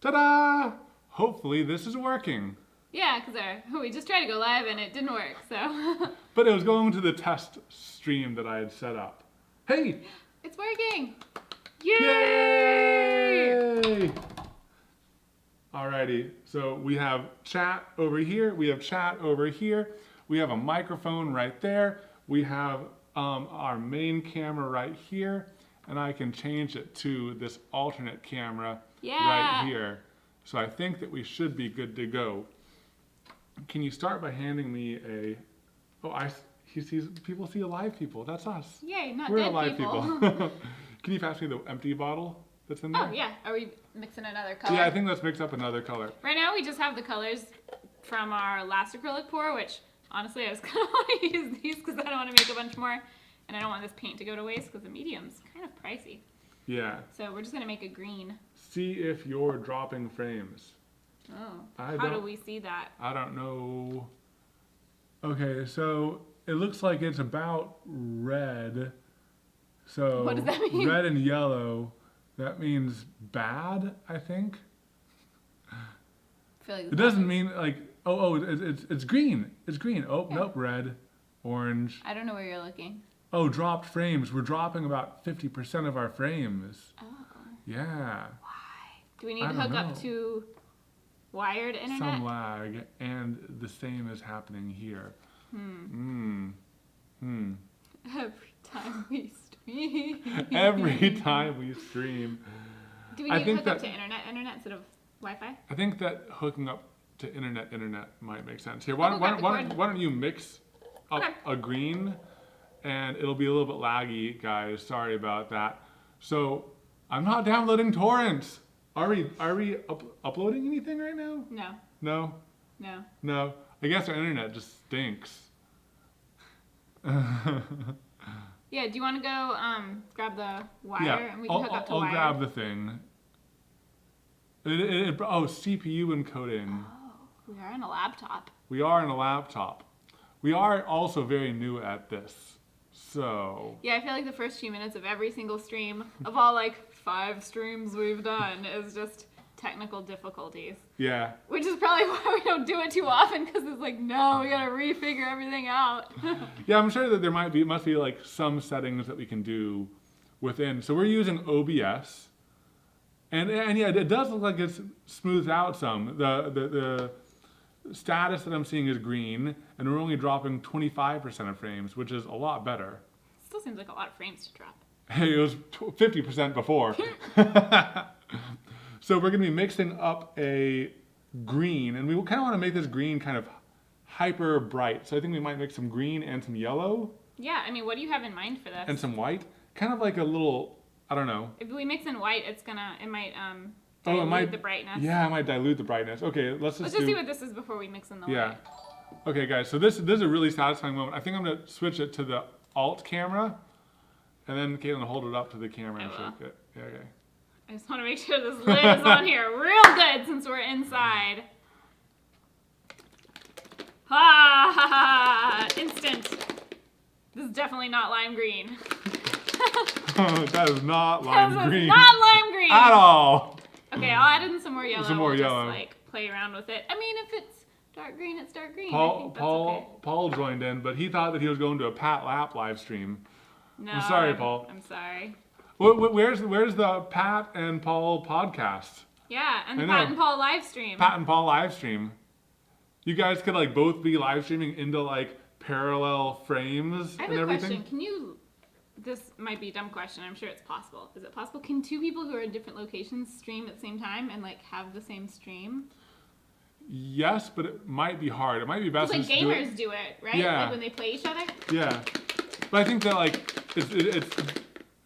Ta-da! Hopefully this is working. Yeah, because we just tried to go live and it didn't work, so. But it was going to the test stream that I had set up. Hey! It's working! Yay! Yay! Alrighty, so we have chat over here, we have chat over here, we have a microphone right there, we have our main camera right here, and I can change it to this alternate camera right here. So I think that we should be good to go. Can you start by handing me a... Oh, people see alive people. That's us. Yay, not We're dead alive people. Can you pass me the empty bottle that's in there? Oh, yeah. Are we mixing another color? Yeah, I think let's mix up another color. Right now we just have the colors from our last acrylic pour, which honestly I was kind of want to use these because I don't want to make a bunch more. And I don't want this paint to go to waste because the medium's kind of pricey. Yeah. So we're just going to make a green. See if you're dropping frames. Oh, how do we see that? I don't know. Okay, so it looks like it's about red. So what does that mean? Red and yellow. That means bad, I think. I feel like it doesn't mean like it's green. It's green. Oh, yeah. Nope, red, orange. I don't know where you're looking. Oh, dropped frames. We're dropping about 50% of our frames. Oh. Yeah. Why? Do we need to hook up to wired internet? Some lag, and the same is happening here. Every time we stream. Every time we stream. Do we need to hook up to internet instead of Wi-Fi? I think that hooking up to internet might make sense. Here, why don't you mix up a green, and it'll be a little bit laggy, guys. Sorry about that. So I'm not downloading torrents. Are we uploading anything right now? No. No? No. No. I guess our internet just stinks. Yeah, do you want to go grab the wire and we can hook up to I'll wire? grab the thing. CPU encoding. Oh, we are on a laptop. We are on a laptop. We are also very new at this. So... Yeah, I feel like the first few minutes of every single stream, of all like 5 streams we've done, is just technical difficulties. Yeah. Which is probably why we don't do it too often, because it's like, no, we gotta refigure everything out. Yeah, I'm sure that there must be like some settings that we can do within. So we're using OBS. And yeah, it does look like it's smoothed out some. The status that I'm seeing is green, and we're only dropping 25% of frames, which is a lot better. Still seems like a lot of frames to drop. Hey, it was 50% before. So we're going to be mixing up a green, and we kind of want to make this green kind of hyper bright. So I think we might mix some green and some yellow. Yeah, I mean, what do you have in mind for this? And some white. Kind of like a little, I don't know. If we mix in white, it might dilute the brightness. Yeah, it might dilute the brightness. Okay, let's just see what this is before we mix in the white. Okay, guys, so this is a really satisfying moment. I think I'm going to switch it to the alt camera, and then Caitlin will hold it up to the camera and shake it. Yeah, okay. I just want to make sure this lid is on here real good since we're inside. Instant. This is definitely not lime green. That is not lime green. Not lime green. At all. Okay, I'll add in some more yellow. Some more yellow. Just like play around with it. I mean, if it's dark green, it's dark green. Paul joined in, but he thought that he was going to a Pat Lap live stream. No, I'm sorry, Paul. I'm sorry. Where's the Pat and Paul podcast? Yeah, and the Pat and Paul live stream. Pat and Paul live stream. You guys could like both be live streaming into like parallel frames and everything. I have a question. Can you? This might be a dumb question. I'm sure it's possible. Is it possible? Can 2 people who are in different locations stream at the same time and like have the same stream? Yes, but it might be hard. It might be best. Like gamers do it, right? Yeah. Like when they play each other. Yeah, but I think that like it's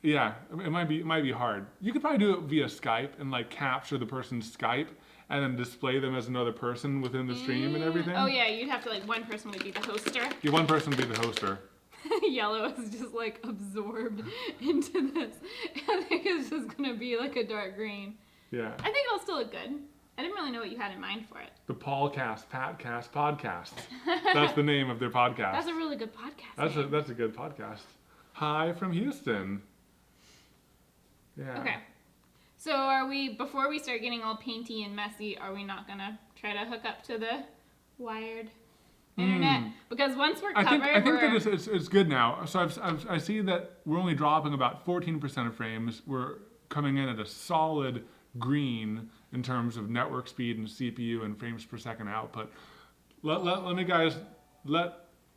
yeah, it might be hard. You could probably do it via Skype and like capture the person's Skype and then display them as another person within the stream and everything. Oh yeah, you'd have to like one person would be the hoster. Yeah, one person would be the hoster. Yellow is just like absorbed into this. I think it's just gonna be like a dark green. Yeah. I think it'll still look good. I didn't really know what you had in mind for it. The Paulcast, Patcast podcast. That's the name of their podcast. That's a really good podcast. That's a good podcast. Hi from Houston. Yeah. Okay. So are we, before we start getting all painty and messy, are we not gonna try to hook up to the wired internet? Because once we're covered, I think that it's good now. So I see that we're only dropping about 14% of frames. We're coming in at a solid green in terms of network speed and CPU and frames per second output. Let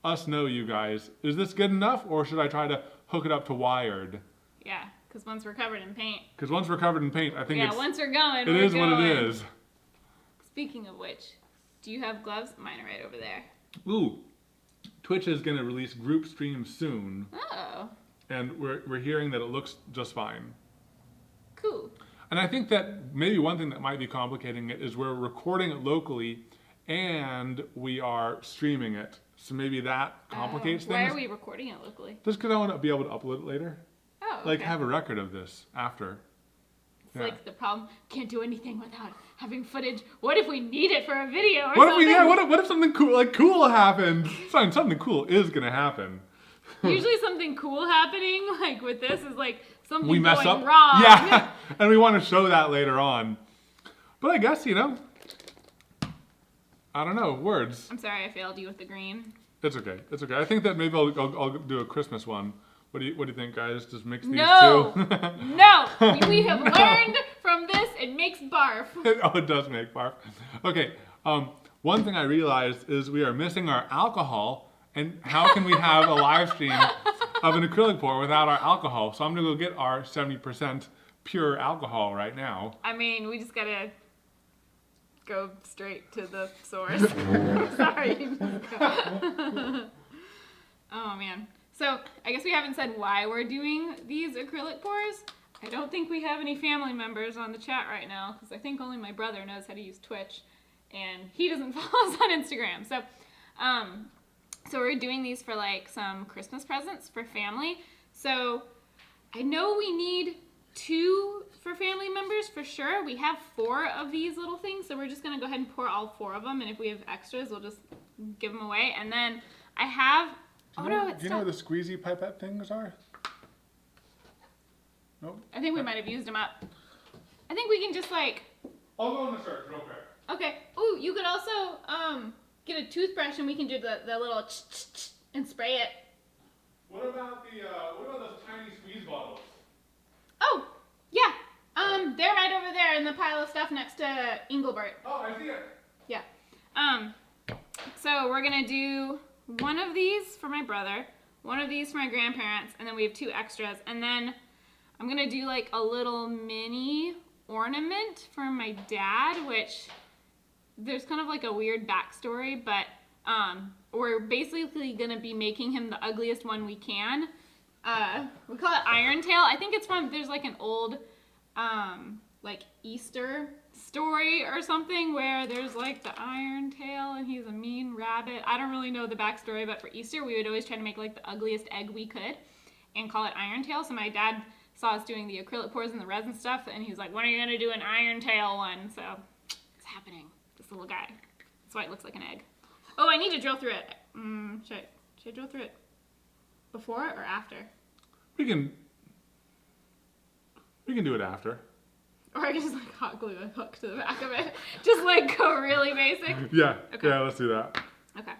us know, you guys. Is this good enough, or should I try to hook it up to wired? Yeah, because once we're covered in paint. Because once we're covered in paint, I think once we're going, it is what it is. Speaking of which, do you have gloves? Mine are right over there. Ooh, Twitch is going to release group streams soon. Oh. And we're hearing that it looks just fine. Cool. And I think that maybe one thing that might be complicating it is we're recording it locally and we are streaming it. So maybe that complicates things. Why are we recording it locally? Just because I want to be able to upload it later. Oh, okay. Like have a record of this after. It's like the problem, can't do anything without having footage. What if we need it for a video or What something? what if something cool happened? Something cool is gonna happen. Usually something cool happening, like with this, is like something we mess going up. wrong. Yeah, and we want to show that later on. But I guess, I don't know, words. I'm sorry I failed you with the green. It's okay. It's okay. I think that maybe I'll do a Christmas one. What do you think, guys? Just mix these two? No! We have learned from this, it makes barf. It does make barf. Okay, one thing I realized is we are missing our alcohol, and how can we have a live stream of an acrylic pour without our alcohol? So I'm gonna go get our 70% pure alcohol right now. I mean, we just gotta go straight to the source. Sorry. Oh man. So I guess we haven't said why we're doing these acrylic pours. I don't think we have any family members on the chat right now because I think only my brother knows how to use Twitch and he doesn't follow us on Instagram. So, so we're doing these for like some Christmas presents for family. So I know we need 2 for family members for sure. We have 4 of these little things, so we're just gonna go ahead and pour all 4 of them, and if we have extras, we'll just give them away. And then I have, Do you know where the squeezy pipette things are? Nope. I think we might have used them up. I think we can just like. I'll go in the search real quick. Okay. Ooh, you could also get a toothbrush and we can do the little and spray it. What about those tiny squeeze bottles? Oh, yeah. They're right over there in the pile of stuff next to Engelbert. Oh, I see it. Yeah. So we're gonna do one of these for my brother, one of these for my grandparents, and then we have 2 extras. And then I'm gonna do like a little mini ornament for my dad, which there's kind of like a weird backstory, but we're basically gonna be making him the ugliest one we can. We call it Iron Tail. I think it's from, there's like an old like Easter story or something where there's like the Iron Tail and he's a mean rabbit. I don't really know the backstory, but for Easter we would always try to make like the ugliest egg we could and call it Iron Tail. So my dad saw us doing the acrylic pours and the resin stuff and he's like, when are you gonna do an Iron Tail one? So it's happening. This little guy. That's why it looks like an egg. Oh, I need to drill through it. Should I drill through it before or after? We can do it after. Or I can just like hot glue a hook to the back of it. Just like go really basic. Yeah. Okay. Yeah, let's do that. Okay.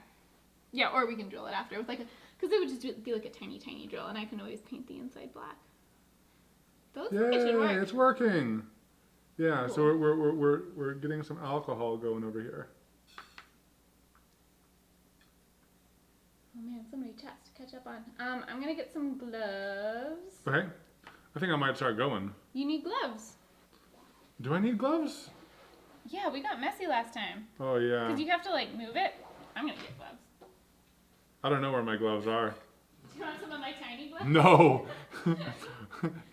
Yeah, or we can drill it after with like a, because it would just be like a tiny, tiny drill, and I can always paint the inside black. Those think it should work. Yay, it's working. Yeah, Cool. so we're getting some alcohol going over here. Oh man, so many chats to catch up on. I'm gonna get some gloves. Okay. I think I might start going. You need gloves. Do I need gloves? Yeah, we got messy last time. Oh yeah. Because you have to like move it. I'm gonna get gloves. I don't know where my gloves are. Do you want some of my tiny gloves? No.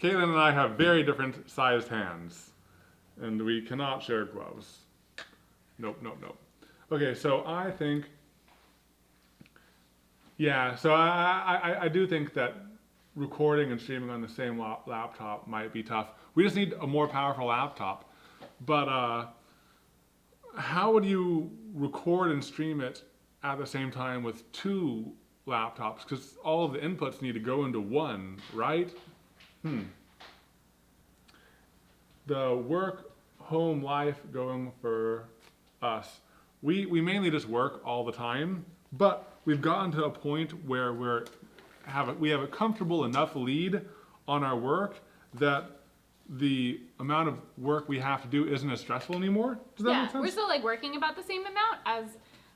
Caitlin and I have very different sized hands. And we cannot share gloves. Nope, nope, nope. Okay, so I think, yeah, so I do think that recording and streaming on the same laptop might be tough. We just need a more powerful laptop. But how would you record and stream it at the same time with 2 laptops? Because all of the inputs need to go into one, right? the work home life going for us. We mainly just work all the time, but we've gotten to a point where we have a comfortable enough lead on our work that the amount of work we have to do isn't as stressful anymore. Does that make sense? We're still like working about the same amount as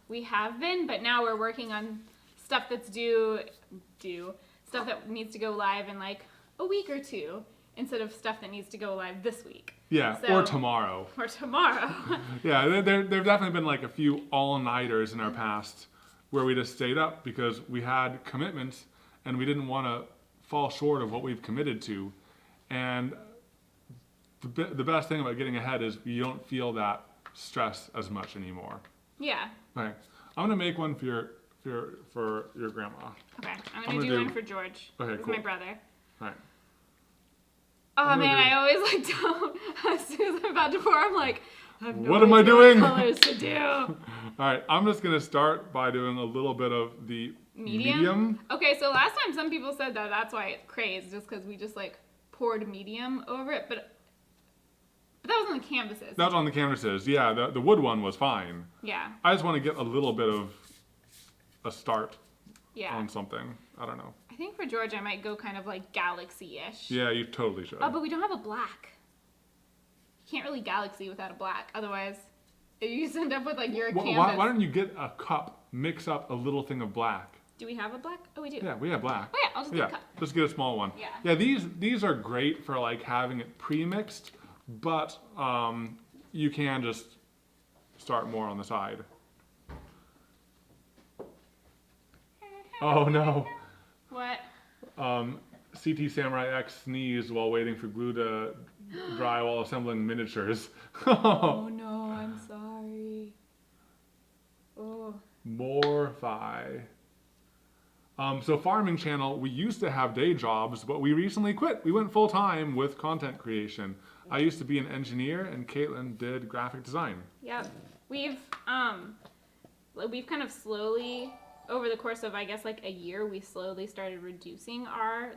we have been, but now we're working on stuff that's stuff that needs to go live in like a week or two instead of stuff that needs to go live this week. Yeah, or tomorrow. Or tomorrow. Yeah, there've definitely been like a few all-nighters in our past where we just stayed up because we had commitments and we didn't want to fall short of what we've committed to. And the best thing about getting ahead is you don't feel that stress as much anymore. Yeah. Okay, I'm gonna make one for your grandma. Okay, I'm gonna do one for George. Okay, with cool. my brother. All right. Oh man, I always like don't. As soon as I'm about to pour, I'm like, I have no What am I idea doing? What colors to do. All right, I'm just gonna start by doing a little bit of the medium. Okay, so last time some people said that that's why it crazed, just because we just like poured medium over it, but that was on the canvases. That was on the canvases. Yeah, the wood one was fine. Yeah. I just want to get a little bit of a start Yeah. on something. I don't know. I think for George, I might go kind of like galaxy-ish. Yeah, you totally should. Oh, but we don't have a black. You can't really galaxy without a black. Otherwise, you just end up with like your canvas. Why don't you get a cup, mix up a little thing of black? Do we have a black? Oh, we do. Yeah, we have black. Oh yeah, I'll just get a cup. Just get a small one. Yeah. Yeah, these are great for like having it pre-mixed, but you can just start more on the side. Oh no. What? CT Samurai X sneezed while waiting for glue to dry while assembling miniatures. Oh no, I'm sorry. Oh. Morphi. So Farming Channel, we used to have day jobs, but we recently quit. We went full time with content creation. I used to be an engineer, and Caitlin did graphic design. Yep. We've kind of slowly, over the course of I guess like a year, we slowly started reducing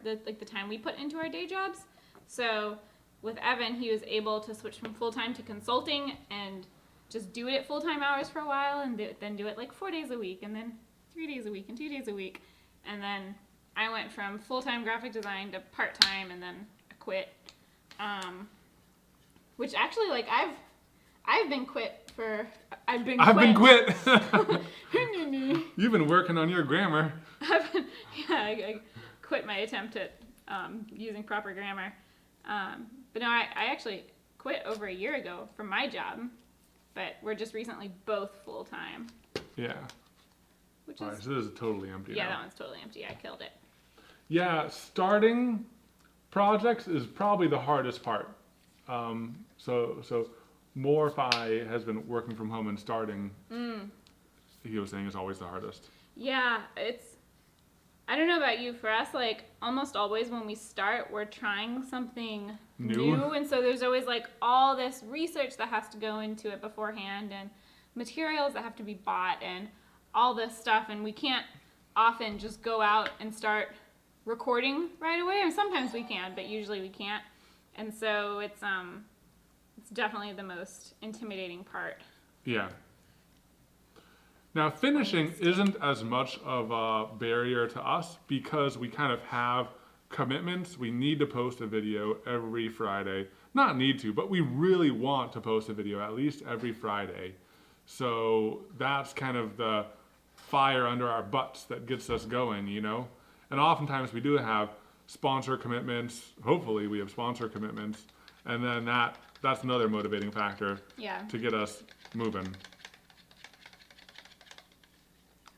the time we put into our day jobs. So with Evan, he was able to switch from full time to consulting and just do it at full time hours for a while, and then do it like 4 days a week, and then 3 days a week, and 2 days a week. And then I went from full-time graphic design to part-time, and then I quit. Which actually, like, I've been quit. You've been working on your grammar. I quit my attempt at using proper grammar. But no, I actually quit over a year ago from my job, but we're just recently both full-time. Yeah. All right, so this is totally empty now. Yeah, that one's totally empty. I killed it. Yeah, starting projects is probably the hardest part. So Morphi has been working from home and starting. He was saying is always the hardest. Yeah, I don't know about you. For us, like almost always when we start, we're trying something new, and so there's always like all this research that has to go into it beforehand, and materials that have to be bought, and all this stuff, and we can't often just go out and start recording right away. And sometimes we can, but usually we can't. And so it's definitely the most intimidating part. Yeah. Now finishing isn't as much of a barrier to us because we kind of have commitments. We need to post a video every Friday. Not need to, but we really want to post a video at least every Friday. So that's kind of the fire under our butts that gets us going, you know? And oftentimes we do have sponsor commitments. Hopefully we have sponsor commitments. And then that's another motivating factor to get us moving.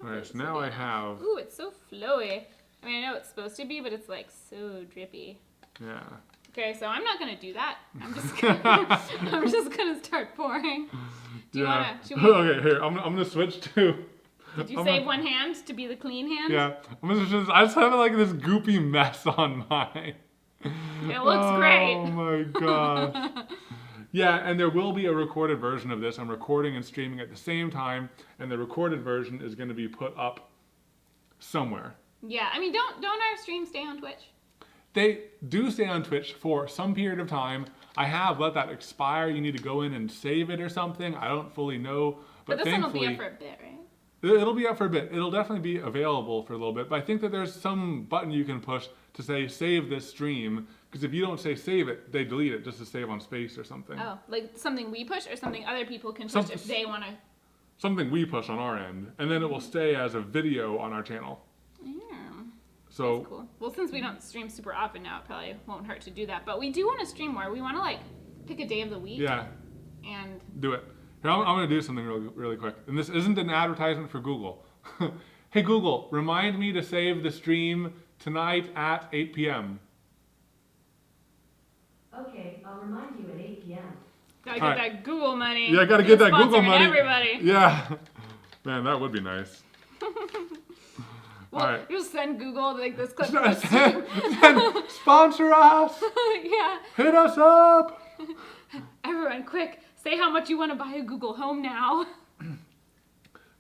All right, so now I have... Ooh, it's so flowy. I mean, I know it's supposed to be, but it's like so drippy. Yeah. Okay, so I'm not gonna do that. I'm just gonna start pouring. Do you wanna? Okay, here I'm gonna switch to. Did you save one hand to be the clean hand? Yeah, I just have like this goopy mess on mine. It looks great. Oh my gosh. Yeah, and there will be a recorded version of this. I'm recording and streaming at the same time, and the recorded version is going to be put up somewhere. Yeah, I mean, don't our streams stay on Twitch? They do stay on Twitch for some period of time, I have let that expire. You need to go in and save it or something. I don't fully know. But this one will thankfully, be up for a bit, right? it'll be up for a bit. It'll definitely be available for a little bit. But I think that there's some button you can push to say save this stream. Because if you don't say save it, they delete it just to save on space or something. Oh, like something we push or something other people can push if they want to. Something we push on our end. And then it will stay as a video on our channel. Yeah. So That's cool. Well, since we don't stream super often now, it probably won't hurt to do that. But we do want to stream more. We want to like pick a day of the week. yeah, And do it. Here, I'm going to do something really quick. And this isn't an advertisement for Google. Hey Google, remind me to save the stream tonight at 8 p.m. Okay, I'll remind you at 8 p.m. gotta get All right. that Google money. Yeah, gotta get that Google Sponsoring money. Everybody. Yeah. Man, that would be nice. Well, All right. just send Google like this clip. Sponsor us! Yeah. Hit us up! Everyone, quick, say how much you want to buy a Google Home now.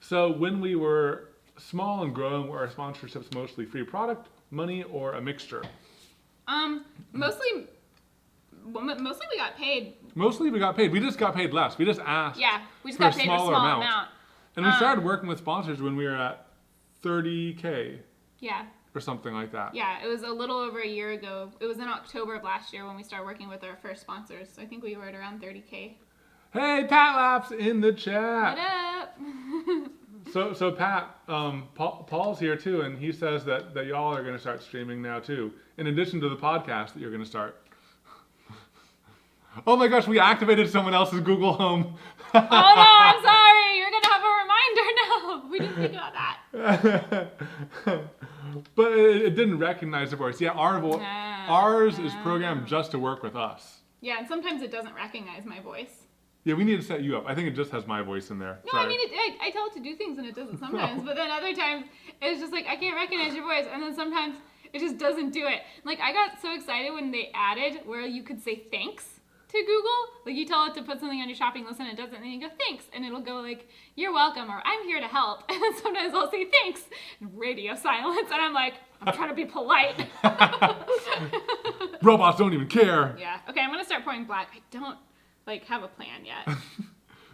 So when we were small and growing, were our sponsorships mostly free product, money, or a mixture? Mostly we got paid. Mostly we got paid. We just got paid less. We just asked. Yeah, we just for got paid a small smaller amount. And we started working with sponsors when we were at 30K Yeah. or something like that. Yeah, it was a little over a year ago. It was in October of last year when we started working with our first sponsors. So I think we were at around 30K. Hey, Pat Laps in the What chat. up? So Pat, Paul's here too, and he says that y'all are going to start streaming now too, in addition to the podcast that you're going to start. Oh my gosh, we activated someone else's Google Home. Oh no, I'm sorry. You're going to have a reminder now. We didn't think about that. But it didn't recognize the voice. Yeah, ours is Ah. programmed just to work with us. Yeah, and sometimes it doesn't recognize my voice. Yeah, we need to set you up. I think it just has my voice in there. No, Sorry. I mean, I tell it to do things and it does it sometimes, but then other times it's just like, I can't recognize your voice, and then sometimes it just doesn't do it. Like, I got so excited when they added where you could say thanks to Google. Like, you tell it to put something on your shopping list and it does it, and then you go, thanks, and it'll go like, you're welcome, or I'm here to help, and then sometimes I'll say thanks, and radio silence, and I'm like, I'm trying to be polite. Robots don't even care. Yeah, okay, I'm gonna start pouring black. I don't, like, have a plan yet.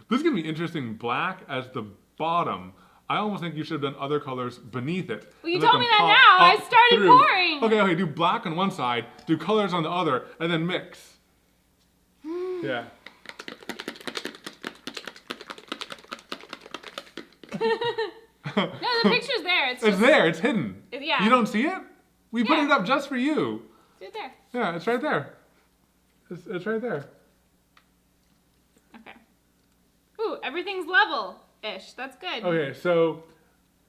This is going to be interesting. Black as the bottom. I almost think you should have done other colors beneath it. Well, you and let told me them that pop now. I up started through. pouring. Okay, do black on one side, do colors on the other, and then mix. Yeah. No, the picture's there. It's It's just, there. It's hidden. Yeah. You don't see it? We put Yeah. it up just for you. It's there. Yeah, it's right there. It's right there. Okay. Ooh, everything's level-ish. That's good. Okay, so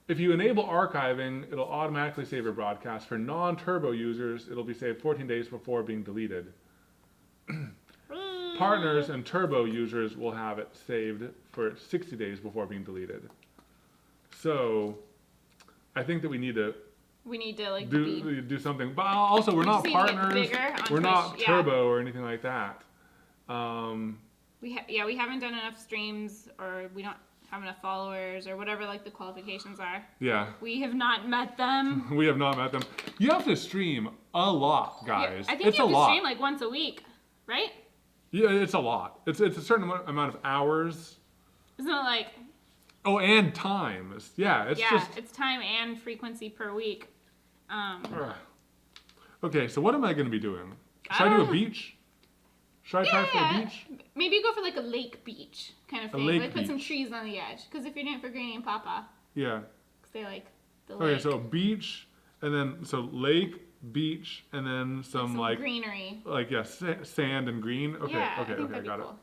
if you enable archiving, it'll automatically save your broadcast. For non-turbo users, it'll be saved 14 days before being deleted. Partners and turbo users will have it saved for 60 days before being deleted. So I think that we need to We need to like be. do something. But also, we're not just need to get partners. bigger on We're not push, yeah. turbo or anything like that. We haven't done enough streams, or we don't have enough followers, or whatever like the qualifications are. Yeah. We have not met them. We have not met them. You have to stream a lot, guys. I think it's you have a to lot. stream like once a week, right? Yeah, it's a lot. It's a certain amount of hours. Isn't it like? Oh, and time. It's Yeah, just. it's time and frequency per week. Ugh. Okay, so what am I going to be doing? Should I do a beach? Should I try for a beach? Maybe go for like a lake beach kind of thing. lake Like put some beach. trees on the edge. Because if you're doing it for Granny and Papa, Yeah. because they like the Okay, lake. so beach, and then lake, beach, and then some like greenery. sand and green. Okay, Yeah, I okay, think okay, that'd be got cool.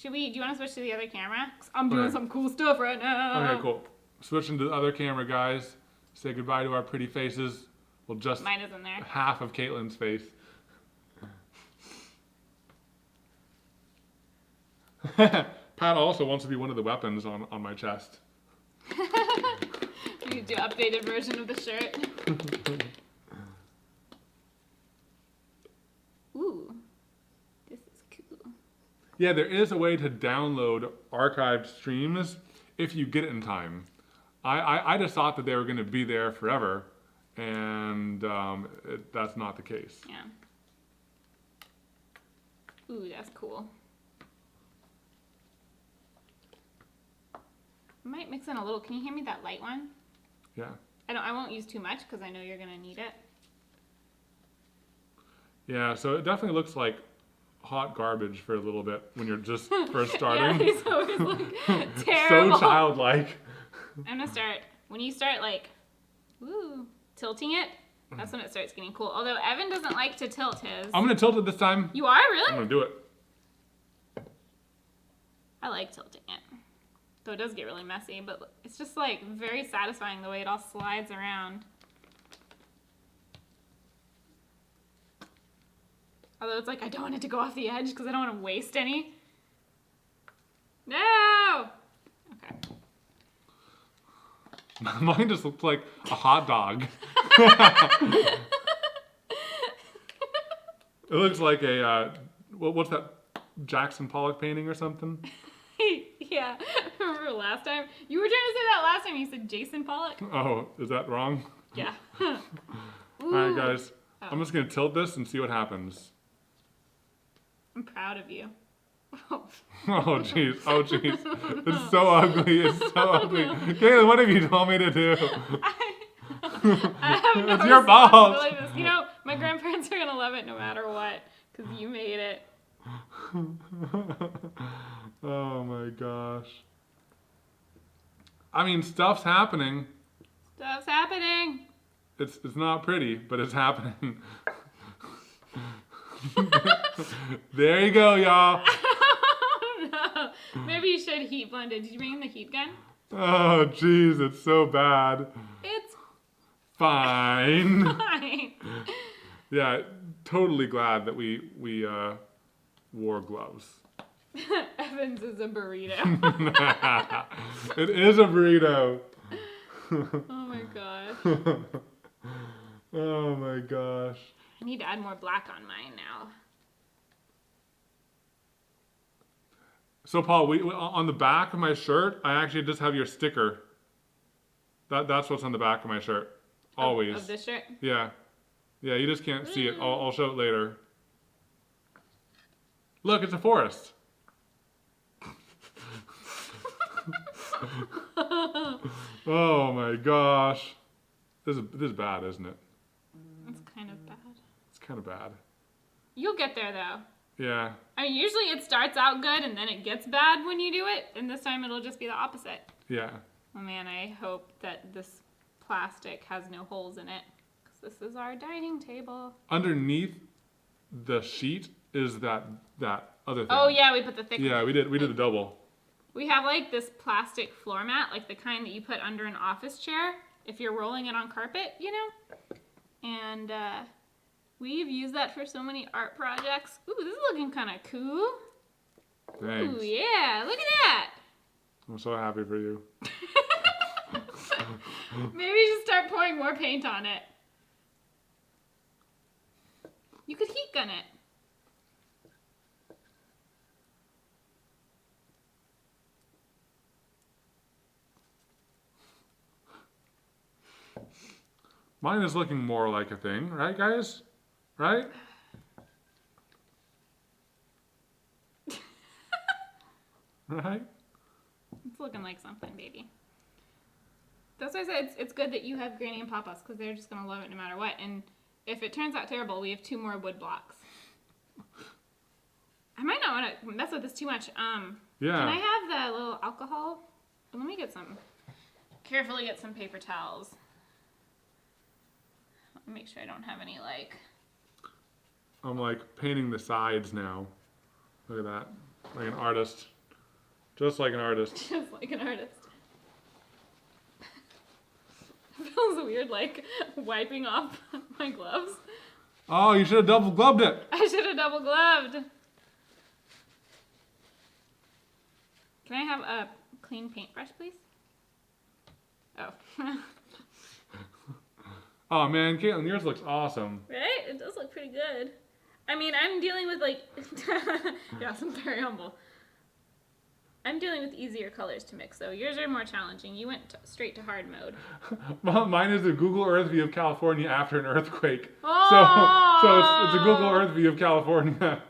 Do you want to switch to the other camera? 'Cause I'm doing Okay. some cool stuff right now. it. Okay, cool. Switching to the other camera, guys. Say goodbye to our pretty faces. Well, just Mine is in there. half of Caitlin's face. Pat also wants to be one of the weapons on my chest. You do updated version of the shirt. Ooh, this is cool. Yeah, there is a way to download archived streams if you get it in time. I just thought that they were going to be there forever, and that's not the case. Yeah. Ooh, that's cool. I might mix in a little. Can you hand me that light one? Yeah. I won't use too much because I know you're gonna need it. Yeah, so it definitely looks like hot garbage for a little bit when you're just first Yeah, starting. he's always like terrible. So childlike. I'm gonna start, when you start like, woo, tilting it, that's when it starts getting cool. Although Evan doesn't like to tilt his. I'm gonna tilt it this time. You are? Really? I'm gonna do it. I like tilting it. Though it does get really messy, but it's just like very satisfying the way it all slides around. Although it's like, I don't want it to go off the edge because I don't want to waste any. No! Okay. Mine just looks like a hot dog. It looks like a, what's that, Jackson Pollock painting or something? Yeah, remember last time? You were trying to say that last time. You said Jason Pollock. Oh, is that wrong? Yeah. All right, guys. Oh. I'm just gonna tilt this and see what happens. I'm proud of you. Oh jeez. Oh jeez. It's so ugly. It's so ugly. Caitlin, what have you told me to do? I have no It's your fault. responsibility for this. You know, my grandparents are gonna love it no matter what, because you made it. Oh my gosh. I mean, stuff's happening. Stuff's happening. It's not pretty, but it's happening. There you go, y'all. No. Maybe you should heat blend it. Did you bring in the heat gun? Oh jeez, it's so bad. It's Fine. fine. Yeah, totally glad that we wore gloves. Evans is a burrito. It is a burrito. Oh my gosh. Oh my gosh. I need to add more black on mine now. So Paul, on the back of my shirt, I actually just have your sticker. That's what's on the back of my shirt. Always. Of this shirt? Yeah. Yeah, you just can't see it. I'll show it later. Look, it's a forest. Oh my gosh. This is bad, isn't it? It's kind of bad. It's kind of bad. You'll get there though. Yeah. I mean, usually it starts out good and then it gets bad when you do it, and this time it'll just be the opposite. Yeah. Oh man, I hope that this plastic has no holes in it, because this is our dining table. Underneath the sheet is that other thing. Oh yeah, we put the thick. Yeah, we did the double. We have like this plastic floor mat, like the kind that you put under an office chair if you're rolling it on carpet, you know? And we've used that for so many art projects. Ooh, this is looking kind of cool. Thanks. Ooh, yeah, look at that. I'm so happy for you. Maybe you should start pouring more paint on it. You could heat gun it. Mine is looking more like a thing, right, guys? Right? Right? It's looking like something, baby. That's why I said it's good that you have Granny and Papa's, because they're just going to love it no matter what. And if it turns out terrible, we have 2 more wood blocks. I might not want to mess with this too much. Yeah. Can I have the little alcohol? Let me get some. Carefully get some paper towels. Make sure I don't have any, like... I'm like painting the sides now. Look at that. Like an artist. Just like an artist. Just like an artist. It feels weird, like, wiping off my gloves. Oh, you should have double gloved it. I should have double gloved. Can I have a clean paintbrush, please? Oh. Oh man, Caitlin, yours looks awesome. Right? It does look pretty good. I mean, I'm dealing with, like... Yes, I'm very humble. I'm dealing with easier colors to mix, though. Yours are more challenging. You went straight to hard mode. Mine is a Google Earth view of California after an earthquake. Oh! So it's a Google Earth view of California.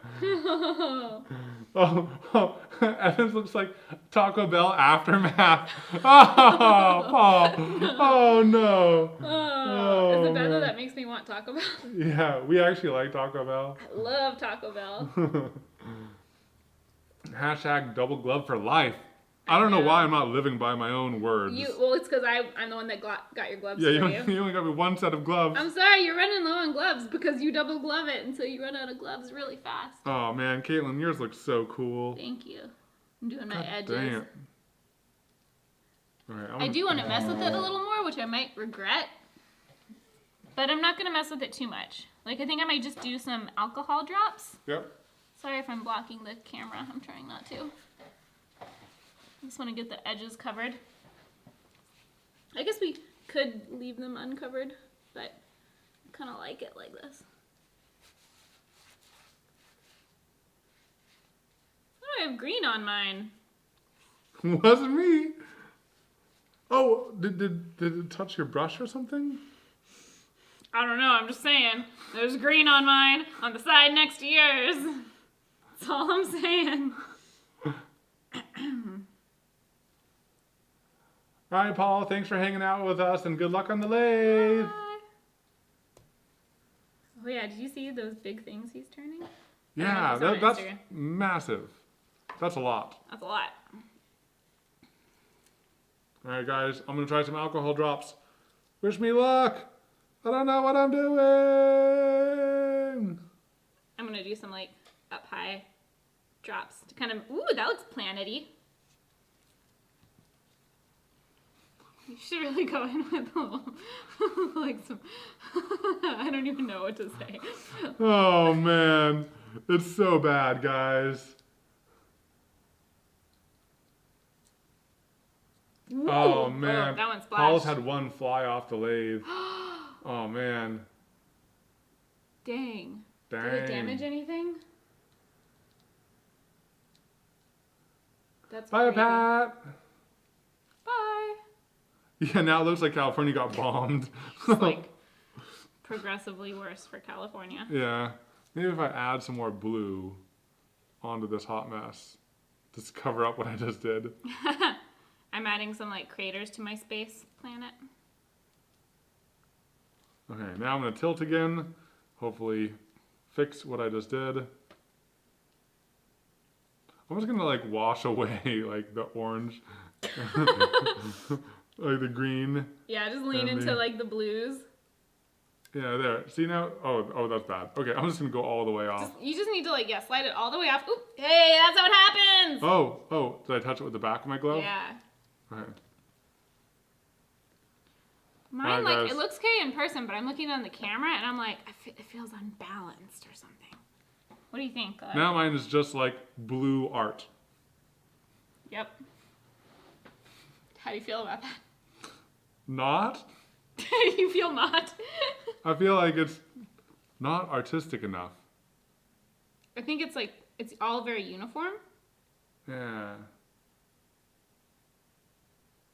Oh, Evans looks like Taco Bell aftermath. Oh, Paul. Oh, no. Oh, is it bad that man. that makes me want Taco Bell? Yeah, we actually like Taco Bell. I love Taco Bell. Hashtag double glove for life. I don't know know. why I'm not living by my own words. Well, it's because I'm the one that got your gloves Yeah, for you only got me one set of gloves. I'm sorry, you're running low on gloves because you double glove it until you run out of gloves really fast. Oh man, Caitlin, yours looks so cool. Thank you. I'm doing my God edges. dang it. All right, I do want to mess with it a little more, which I might regret. But I'm not going to mess with it too much. Like, I think I might just do some alcohol drops. Yep. Sorry if I'm blocking the camera. I'm trying not to. I just want to get the edges covered. I guess we could leave them uncovered, but I kind of like it like this. Oh, I have green on mine. Wasn't me. Oh, did it touch your brush or something? I don't know, I'm just saying. There's green on mine, on the side next to yours. That's all I'm saying. All right, Paul, thanks for hanging out with us and good luck on the lathe. Bye. Oh yeah, did you see those big things he's turning? Yeah, I don't know if it's on that's Instagram. massive. That's a lot. That's a lot. All right, guys, I'm going to try some alcohol drops. Wish me luck. I don't know what I'm doing. I'm gonna do some like up high drops to kind of, ooh, that looks planety. You should really go in with a little, like some, I don't even know what to say. Oh, man. It's so bad, guys. Ooh, Oh, man. that one splashed. Paul's had one fly off the lathe. Oh, man. Dang. Dang. Did it damage anything? That's Bye, crazy. Pat. Bye. Yeah, now it looks like California got bombed. It's like progressively worse for California. Yeah. Maybe if I add some more blue onto this hot mess. Just cover up what I just did. I'm adding some like craters to my space planet. Okay, now I'm going to tilt again. Hopefully fix what I just did. I'm just going to like wash away like the orange. Like the green. Yeah, just lean And into the- like the blues. Yeah, there. See now? Oh, that's bad. Okay, I'm just going to go all the way off. You just need to like, slide it all the way off. Oop, hey, that's how it happens! Oh, did I touch it with the back of my glove? Yeah. Okay. Mine, Alright, like, guys. it looks okay in person, but I'm looking on the camera and I'm like, it feels unbalanced or something. What do you think? Now mine is just like blue art. Yep. How do you feel about that? Not? You feel not? I feel like it's not artistic enough. I think it's like, it's all very uniform. Yeah.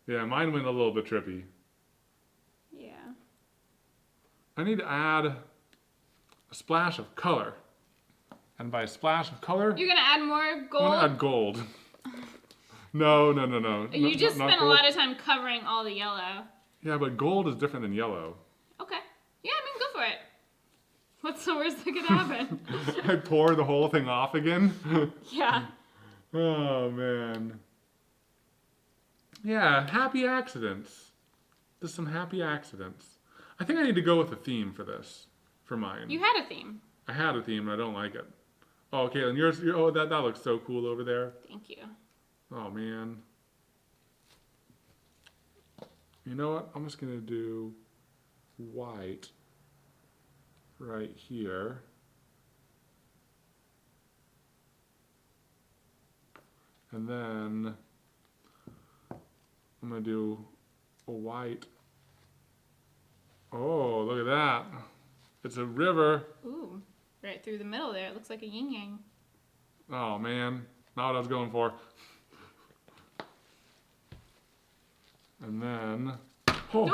Yeah, mine went a little bit trippy. Yeah. I need to add a splash of color. And by a splash of color, You're gonna add more I'm gold? gonna add gold. No. You just not spent a gold. lot of time covering all the yellow. Yeah, but gold is different than yellow. Okay. Yeah, I mean, go for it. What's the worst that could happen? I pour the whole thing off again. Yeah. Oh, man. Yeah, happy accidents. Just some happy accidents. I think I need to go with a theme for this, for mine. You had a theme. I had a theme and I don't like it. Oh, Caitlin, that looks so cool over there. Thank you. Oh, man. You know what? I'm just going to do white right here. And then I'm going to do a white. Oh, look at that. It's a river. Ooh, right through the middle there. It looks like a yin yang. Oh, man. Not what I was going for. And then... Oh!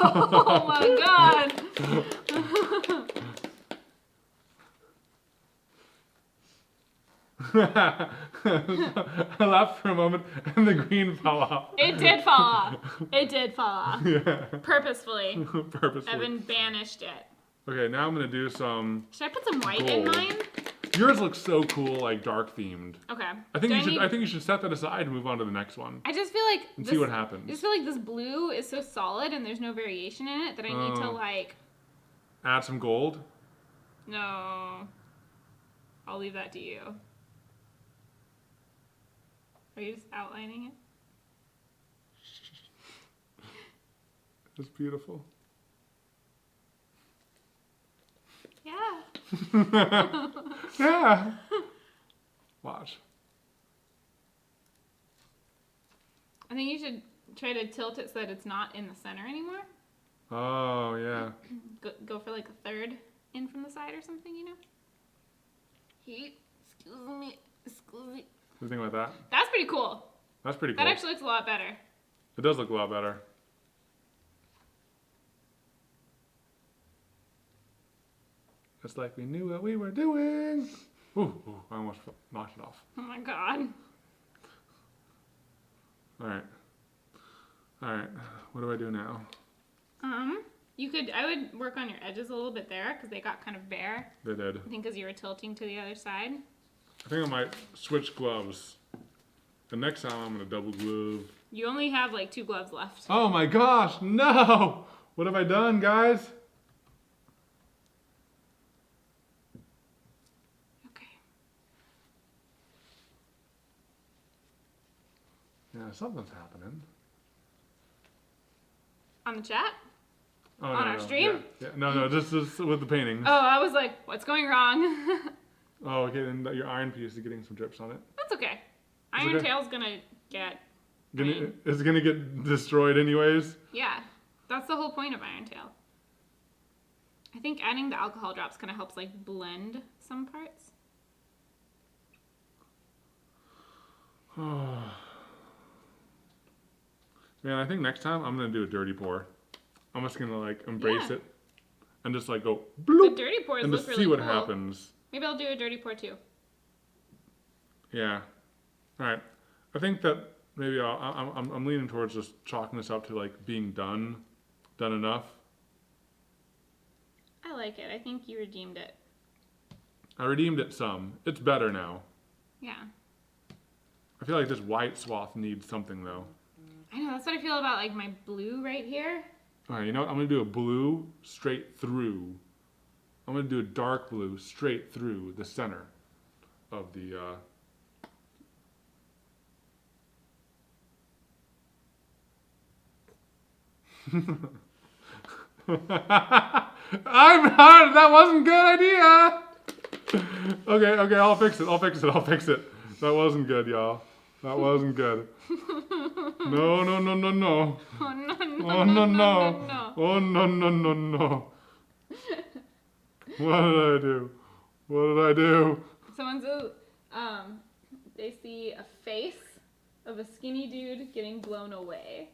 Oh my god! I laughed for a moment and the green fell off. It did fall off. It did fall off. Yeah. Purposefully. Purposely. Evan banished it. Okay, now I'm gonna do some. Should I put some white in Gold. mine? Yours looks so cool, like dark themed. Okay. I think Do you should. need- I think you should set that aside and move on to the next one I just feel like and this, see what I happens. just feel like this blue is so solid and there's no variation in it that I need to Oh. like. Add some gold. No. I'll leave that to you. Are you just outlining it? It's beautiful. Yeah. Yeah. Watch. I think you should try to tilt it so that it's not in the center anymore. Oh yeah. Go for like a third in from the side or something, you know? Excuse me. Excuse me. What do you think about that? That's pretty cool. That's pretty cool. That actually looks a lot better. It does look a lot better. It's like we knew what we were doing. Ooh, I almost knocked it off. Oh my god. All right. All right. What do I do now? I would work on your edges a little bit there because they got kind of bare. They did. I think because you were tilting to the other side. I think I might switch gloves. The next time I'm gonna double glove. You only have like 2 gloves left. Oh my gosh, no! What have I done, guys? Okay. Yeah, something's happening. On the chat? Oh, On our stream? Yeah. No, just with the paintings. Oh, I was like, what's going wrong? Oh, okay, and your iron piece is getting some drips on it. That's okay. It's Iron okay. Tail's gonna get. It's gonna get destroyed anyways. Yeah, that's the whole point of Iron Tail. I think adding the alcohol drops kind of helps like blend some parts. Man, I think next time I'm gonna do a dirty pour. I'm just gonna like embrace Yeah. it and just like go The bloop dirty pours and look just really see what cool. happens. Maybe I'll do a dirty pour too. Yeah. All right. I think that maybe I'm leaning towards just chalking this up to like being done enough. I like it. I think you redeemed it. I redeemed it some. It's better now. Yeah. I feel like this white swath needs something though. I know, that's what I feel about like my blue right here. All right, you know what? I'm gonna do a blue straight through. I'm gonna do a dark blue straight through the center of the. I'm hard. That wasn't a good idea. Okay, I'll fix it. That wasn't good, y'all. That wasn't good. No. Oh no no no Oh no no. no. Oh no no. What did I do? What did I do? Someone says, they see a face of a skinny dude getting blown away.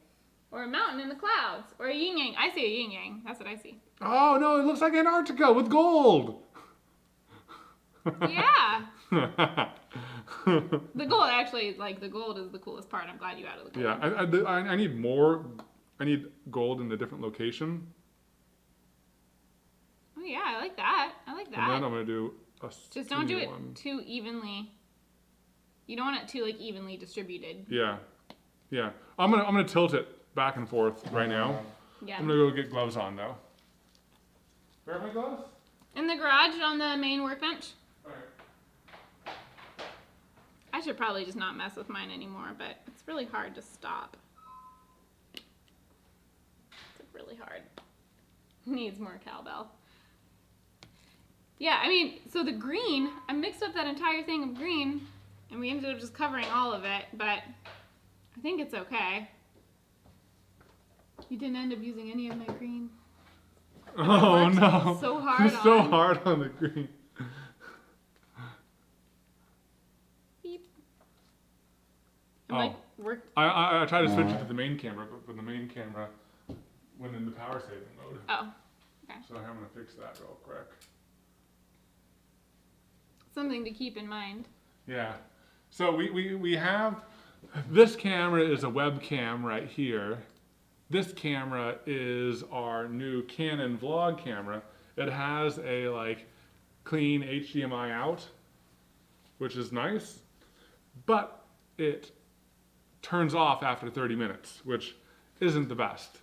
Or a mountain in the clouds. Or a yin yang. I see a yin yang. That's what I see. Oh no, it looks like Antarctica with gold. Yeah. The gold actually, like the gold is the coolest part. I'm glad you added the gold. Yeah, I need more. I need gold in a different location. Oh yeah, I like that. I like And then I'm that. gonna do a Just don't do skinny it one. too evenly. You don't want it too like evenly distributed. Yeah. I'm gonna tilt it back and forth right now. Yeah. I'm gonna go get gloves on though. Where are my gloves? In the garage on the main workbench. Alright. I should probably just not mess with mine anymore, but it's really hard to stop. It's really hard. Needs more cowbell. Yeah, I mean, so the green, I mixed up that entire thing of green, and we ended up just covering all of it, but I think it's okay. You didn't end up using any of my green. Oh worked no. so hard It's so on. hard on the green. Beep. Oh. I'm like, we're, I tried to switch it to the main camera, but the main camera went into power saving mode. oh, So I'm gonna fix that real quick. something to keep in mind. Yeah. So we have, this camera is a webcam right here. This camera is our new Canon vlog camera. It has a like clean HDMI out, which is nice, but it turns off after 30 minutes, which isn't the best.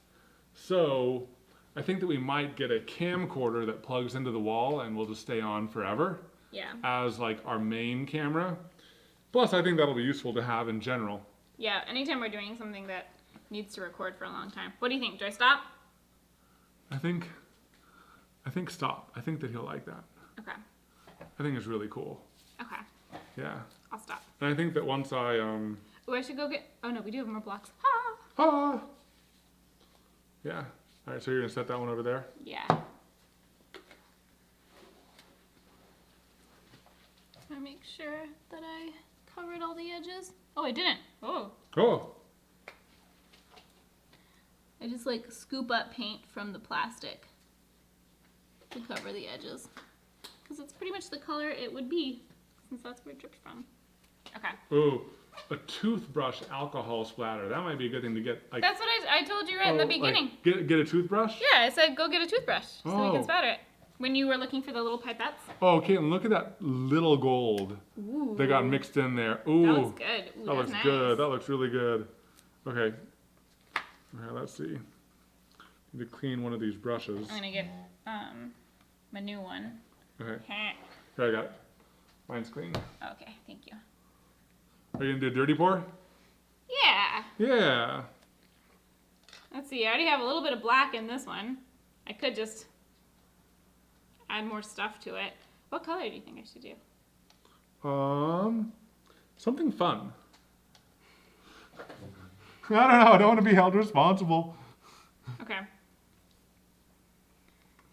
So I think that we might get a camcorder that plugs into the wall and will just stay on forever. Yeah. As like our main camera. Plus, I think that'll be useful to have in general. Yeah, anytime we're doing something that needs to record for a long time. What do you think? Do I stop? I think stop. I think that he'll like that. Okay. I think it's really cool. Okay. Yeah. I'll stop. And I think that once I Oh, I should go get. Oh no, we do have more blocks. Yeah. All right. So you're gonna set that one over there. Yeah. I make sure that I covered all the edges. Oh, I didn't. Oh. Oh. I just like scoop up paint from the plastic to cover the edges. Because it's pretty much the color it would be, since that's where it dripped from. Okay. Ooh. A toothbrush alcohol splatter. That might be a good thing to get. Like, That's what I told you right in the beginning. Like, get a toothbrush? Yeah, I said go get a toothbrush so we Oh. can spatter it. When you were looking for the little pipettes. Oh, Caitlin, look at that little gold Ooh. that got mixed in there. Ooh. That looks good. Ooh, That looks nice. good. That looks really good. Okay. Okay, let's see. Need to clean one of these brushes. I'm gonna get my new one. Okay. Heh. Here, I got it. Mine's clean. Okay, thank you. Are you gonna do a dirty pour? Yeah. Yeah. Let's see. I already have a little bit of black in this one. I could just add more stuff to it. What color do you think I should do? Something fun. I don't know. I don't want to be held responsible. Okay.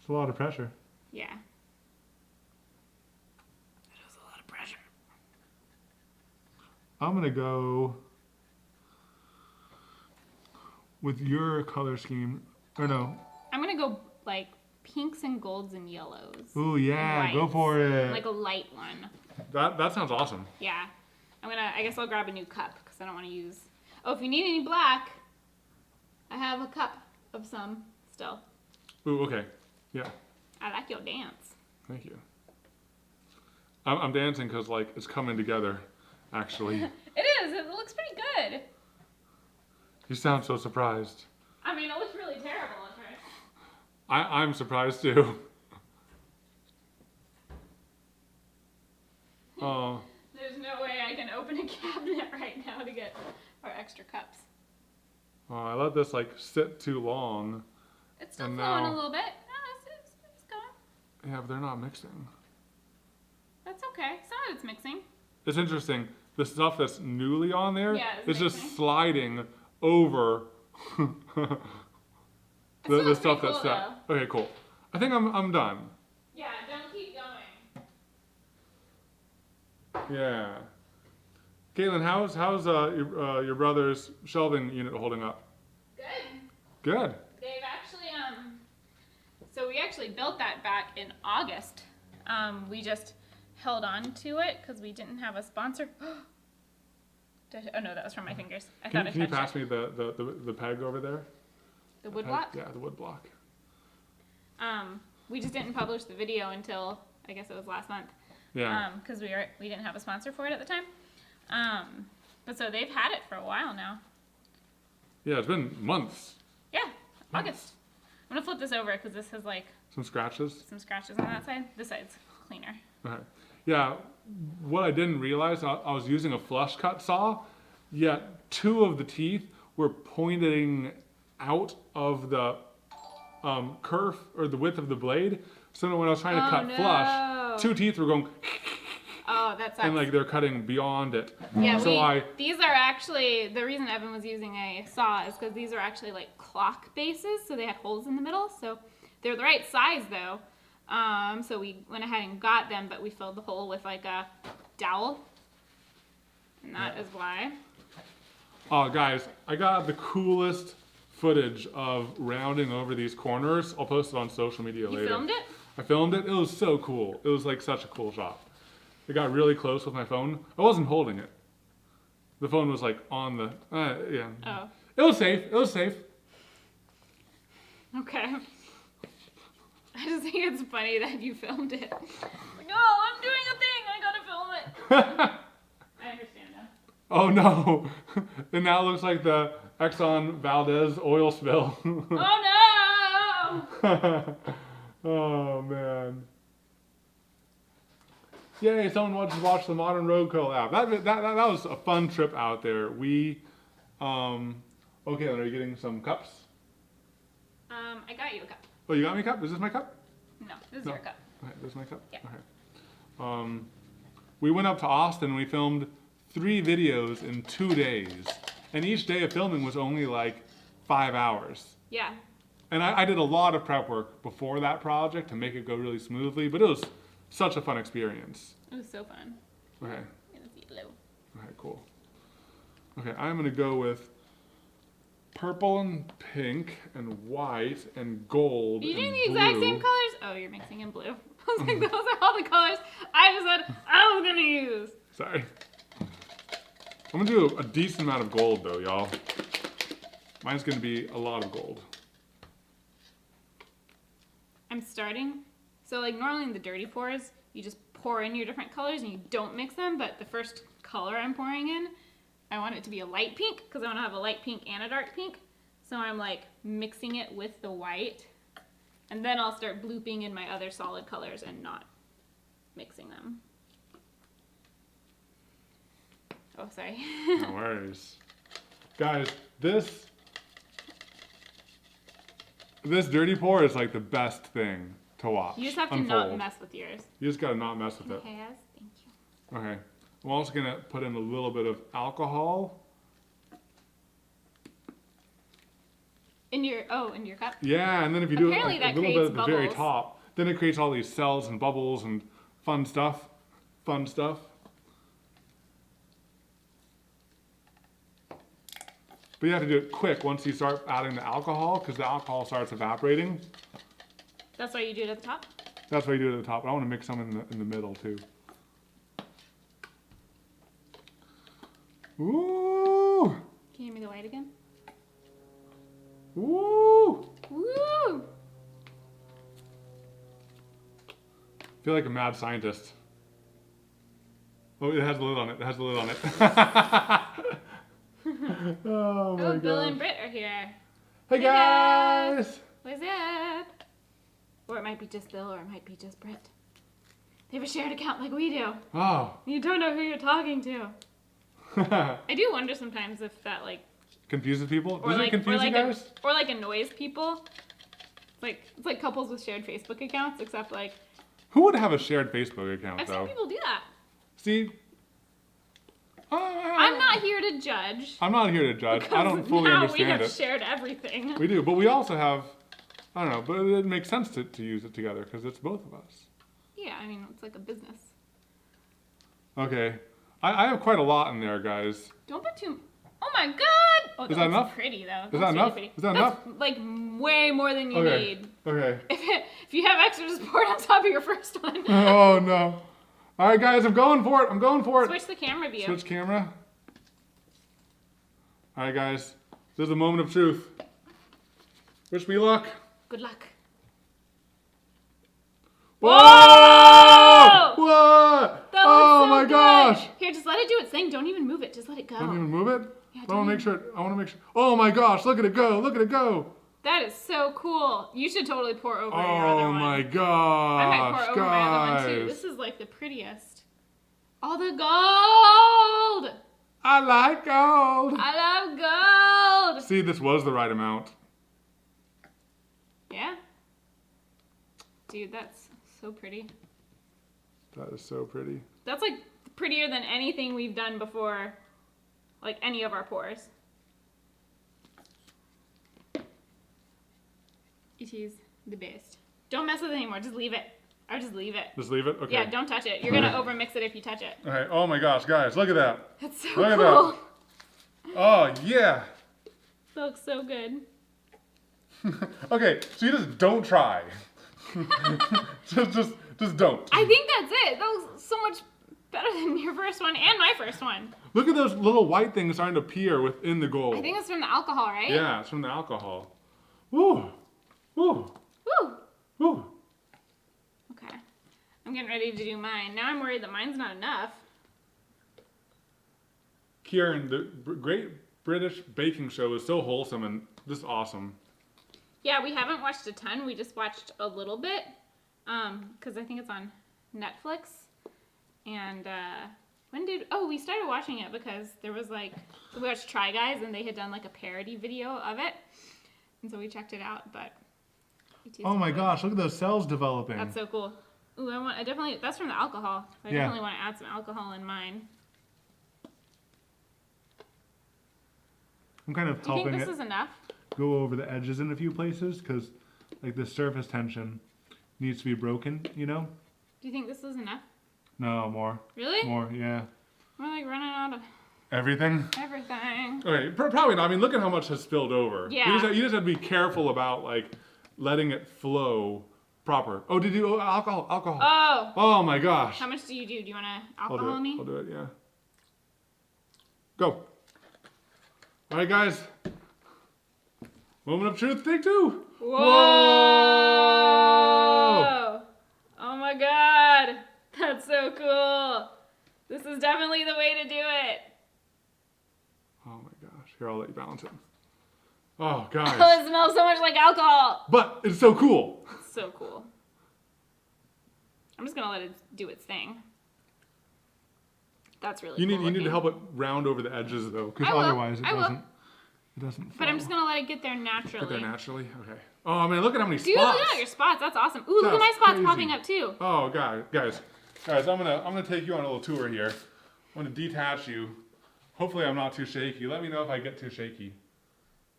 It's a lot of pressure. Yeah. That was a lot of pressure. I'm gonna go with your color scheme. Or no. I'm gonna go like pinks and golds and yellows. Ooh, yeah. And Go whites. for it. Like a light one. That sounds awesome. Yeah. I guess I'll grab a new cup because I don't want to use. Oh, if you need any black, I have a cup of some still. Ooh, okay. Yeah. I like your dance. Thank you. I'm dancing because like it's coming together, actually. It is. It looks pretty good. You sound so surprised. I mean, it looks really terrible at first. I'm surprised too. Oh. There's no way I can open a cabinet right now to get our extra cups. Oh, I let this like sit too long. It's still And flowing now- a little bit. No, it's going. Yeah, but they're not mixing. That's okay. Some of it's mixing. It's interesting. The stuff that's newly on there Yeah, is it's just mixing. sliding over still the looks stuff pretty that's cool, set. Okay, cool. I think I'm done. Yeah, don't keep going. Yeah. Caitlin, how's your brother's shelving unit holding up? Good. Good. They've actually so we actually built that back in August. We just held on to it because we didn't have a sponsor. Oh no, that was from my fingers. I thought I Can you touched pass me the peg over there? the wood Peg? block. Yeah, the wood block. We just didn't publish the video until I guess it was last month. Yeah. Because we didn't have a sponsor for it at the time. But so they've had it for a while now. Yeah, it's been months. Yeah, August. I'm gonna flip this over because this has like Some scratches. some scratches on that side. This side's cleaner. Okay. Yeah, what I didn't realize, I was using a flush cut saw, yet two of the teeth were pointing out of the kerf or the width of the blade. So when I was trying to Oh, cut no. flush, two teeth were going Oh, that sucks. and like they're cutting beyond it. Yeah, So these are actually, the reason Evan was using a saw is because these are actually like clock bases, so they had holes in the middle, so they're the right size though. So we went ahead and got them, but we filled the hole with like a dowel, and that is why. Oh, guys, I got the coolest footage of rounding over these corners. I'll post it on social media later. You filmed it? I filmed it. It was so cool. It was like such a cool shot. It got really close with my phone. I wasn't holding it. The phone was like on the, yeah. Oh, It was safe. It was safe. okay. I just think it's funny that you filmed it. Like, oh, I'm doing a thing. I gotta film it. I understand now. Oh no. It now looks like the Exxon Valdez oil spill. Oh no! Oh man. Yay, someone watched the Modern Road collab. That was a fun trip out there. We, okay, are you getting some cups? I got you a cup. Oh, you got me a cup? Is this my cup? No, this is No. your cup. Okay, this is my cup? Yeah. Okay. We went up to Austin and we filmed 3 videos in 2 days. And each day of filming was only like 5 hours. Yeah. And I did a lot of prep work before that project to make it go really smoothly, but it was such a fun experience. It was so fun. Okay. It was yellow. Okay, cool. Okay, I'm gonna go with purple and pink and white and gold. Are you doing and the exact blue. same colors? Oh, you're mixing in blue. I was like, those are all the colors I just said I was gonna use. Sorry. I'm gonna do a decent amount of gold though, y'all. Mine's gonna be a lot of gold. I'm starting. So like normally in the dirty pours, you just pour in your different colors and you don't mix them, but the first color I'm pouring in, I want it to be a light pink because I want to have a light pink and a dark pink. So I'm like mixing it with the white, and then I'll start blooping in my other solid colors and not mixing them. Oh, sorry. No worries. Guys, this dirty pour is like the best thing to watch. You just have to unfold. not mess with yours. You just gotta not mess with it. Okay, yes, thank you. Okay. I'm also gonna put in a little bit of alcohol. In your cup? Yeah, and then if you do it Apparently like, that a little bit creates at the very bubbles. top, then it creates all these cells and bubbles and fun stuff. Fun stuff. But you have to do it quick once you start adding the alcohol, because the alcohol starts evaporating. That's why you do it at the top? That's why you do it at the top. I want to mix some in the middle too. Ooh! Can you give me the white again? Ooh! Woo! I feel like a mad scientist. Oh, it has a lid on it. It has a lid on it. Oh my Oh, Bill god. and Britt are here. Hey Hey guys! What's up? Or it might be just Bill, or it might be just Britt. They have a shared account like we do. Oh. You don't know who you're talking to. I do wonder sometimes if that like, Confuses people? or Does like, it confuse you guys? or like annoys people. It's like couples with shared Facebook accounts, except like Who would have a shared Facebook account I've though? seen people do that. See? I'm not here to judge. I'm not here to judge. I don't because fully now understand we have it. shared everything. We do, but we also have, I don't know, but it makes sense to use it together because it's both of us. Yeah, I mean it's like a business. Okay. I have quite a lot in there, guys. Don't put too. Oh my god! Oh, Is that that looks enough? pretty though. Is That's that really enough? pretty. Is that That's like way more than you Okay. need. Okay. If you have extra, just pour it on top of your first one. Oh no. All right, guys, I'm going for it. I'm going for it. Switch the camera view. Switch camera. All right, guys. This is the moment of truth. Wish me luck. Good luck. Whoa! Whoa! What? That Oh looks so my good. gosh! Here, just let it do its thing. Don't even move it. Just let it go. Don't even move it. Yeah, I want don't to make sure. I want to make sure. Oh my gosh! Look at it go! Look at it go! That is so cool. You should totally pour over your other Oh one. my I might gosh, pour over my other one too. guys! This is like the prettiest. All the gold! I like gold. I love gold! See, this was the right amount. Yeah? Dude, that's so pretty. That is so pretty. That's like prettier than anything we've done before, like any of our pours. It is the best. Don't mess with it anymore. Just leave it. Or just leave it. Just leave it. Okay. Yeah, don't touch it. You're gonna overmix it if you touch it. Okay. Oh my gosh, guys, look at that. That's so Look at cool. Oh yeah. That looks so good. Okay, so you just don't try. just don't. I think that's it. That was so much Better than your first one and my first one. Look at those little white things starting to appear within the gold. I think it's from the alcohol, right? Yeah, it's from the alcohol. Woo! Woo! Woo! Woo! Okay. I'm getting ready to do mine. Now I'm worried that mine's not enough. Kieran, the Great British Baking Show is so wholesome and just awesome. Yeah, we haven't watched a ton. We just watched a little bit. Because I think it's on Netflix. And we started watching it because there was we watched Try Guys and they had done like a parody video of it. And so we checked it out, but it tasted Oh my good. gosh, look at those cells developing. That's so cool. Ooh, that's from the alcohol. So I definitely want to add some alcohol in mine. I'm kind of Do you helping think this it is enough? go over the edges in a few places because like the surface tension needs to be broken, you know? Do you think this is enough? No, more. Really? More, yeah. We're like running out of Everything? everything. Okay, probably not. I mean, look at how much has spilled over. Yeah. You just have to be careful about like letting it flow proper. Oh, did you alcohol? Oh! Oh my gosh. How much do you do? Do you want to I'll alcohol me? I'll do it, yeah. Go. All right, guys. Moment of truth, take two. Whoa! Whoa! Oh my god! That's so cool! This is definitely the way to do it. Oh my gosh. Here, I'll let you balance it. Oh, Oh, guys. it smells so much like alcohol. But it's so cool. It's so cool. I'm just gonna let it do its thing. That's really You cool. need to looking. help it round over the edges though, because I will. otherwise I will. it doesn't But I'm flow. just gonna let it get there naturally. Get there naturally? Okay. Oh man, look at how many Dude, spots. look at your spots. That's awesome. Ooh, look at That's my spots crazy. popping up too. Oh guys, I'm gonna take you on a little tour here. I'm gonna detach you. Hopefully I'm not too shaky. Let me know if I get too shaky.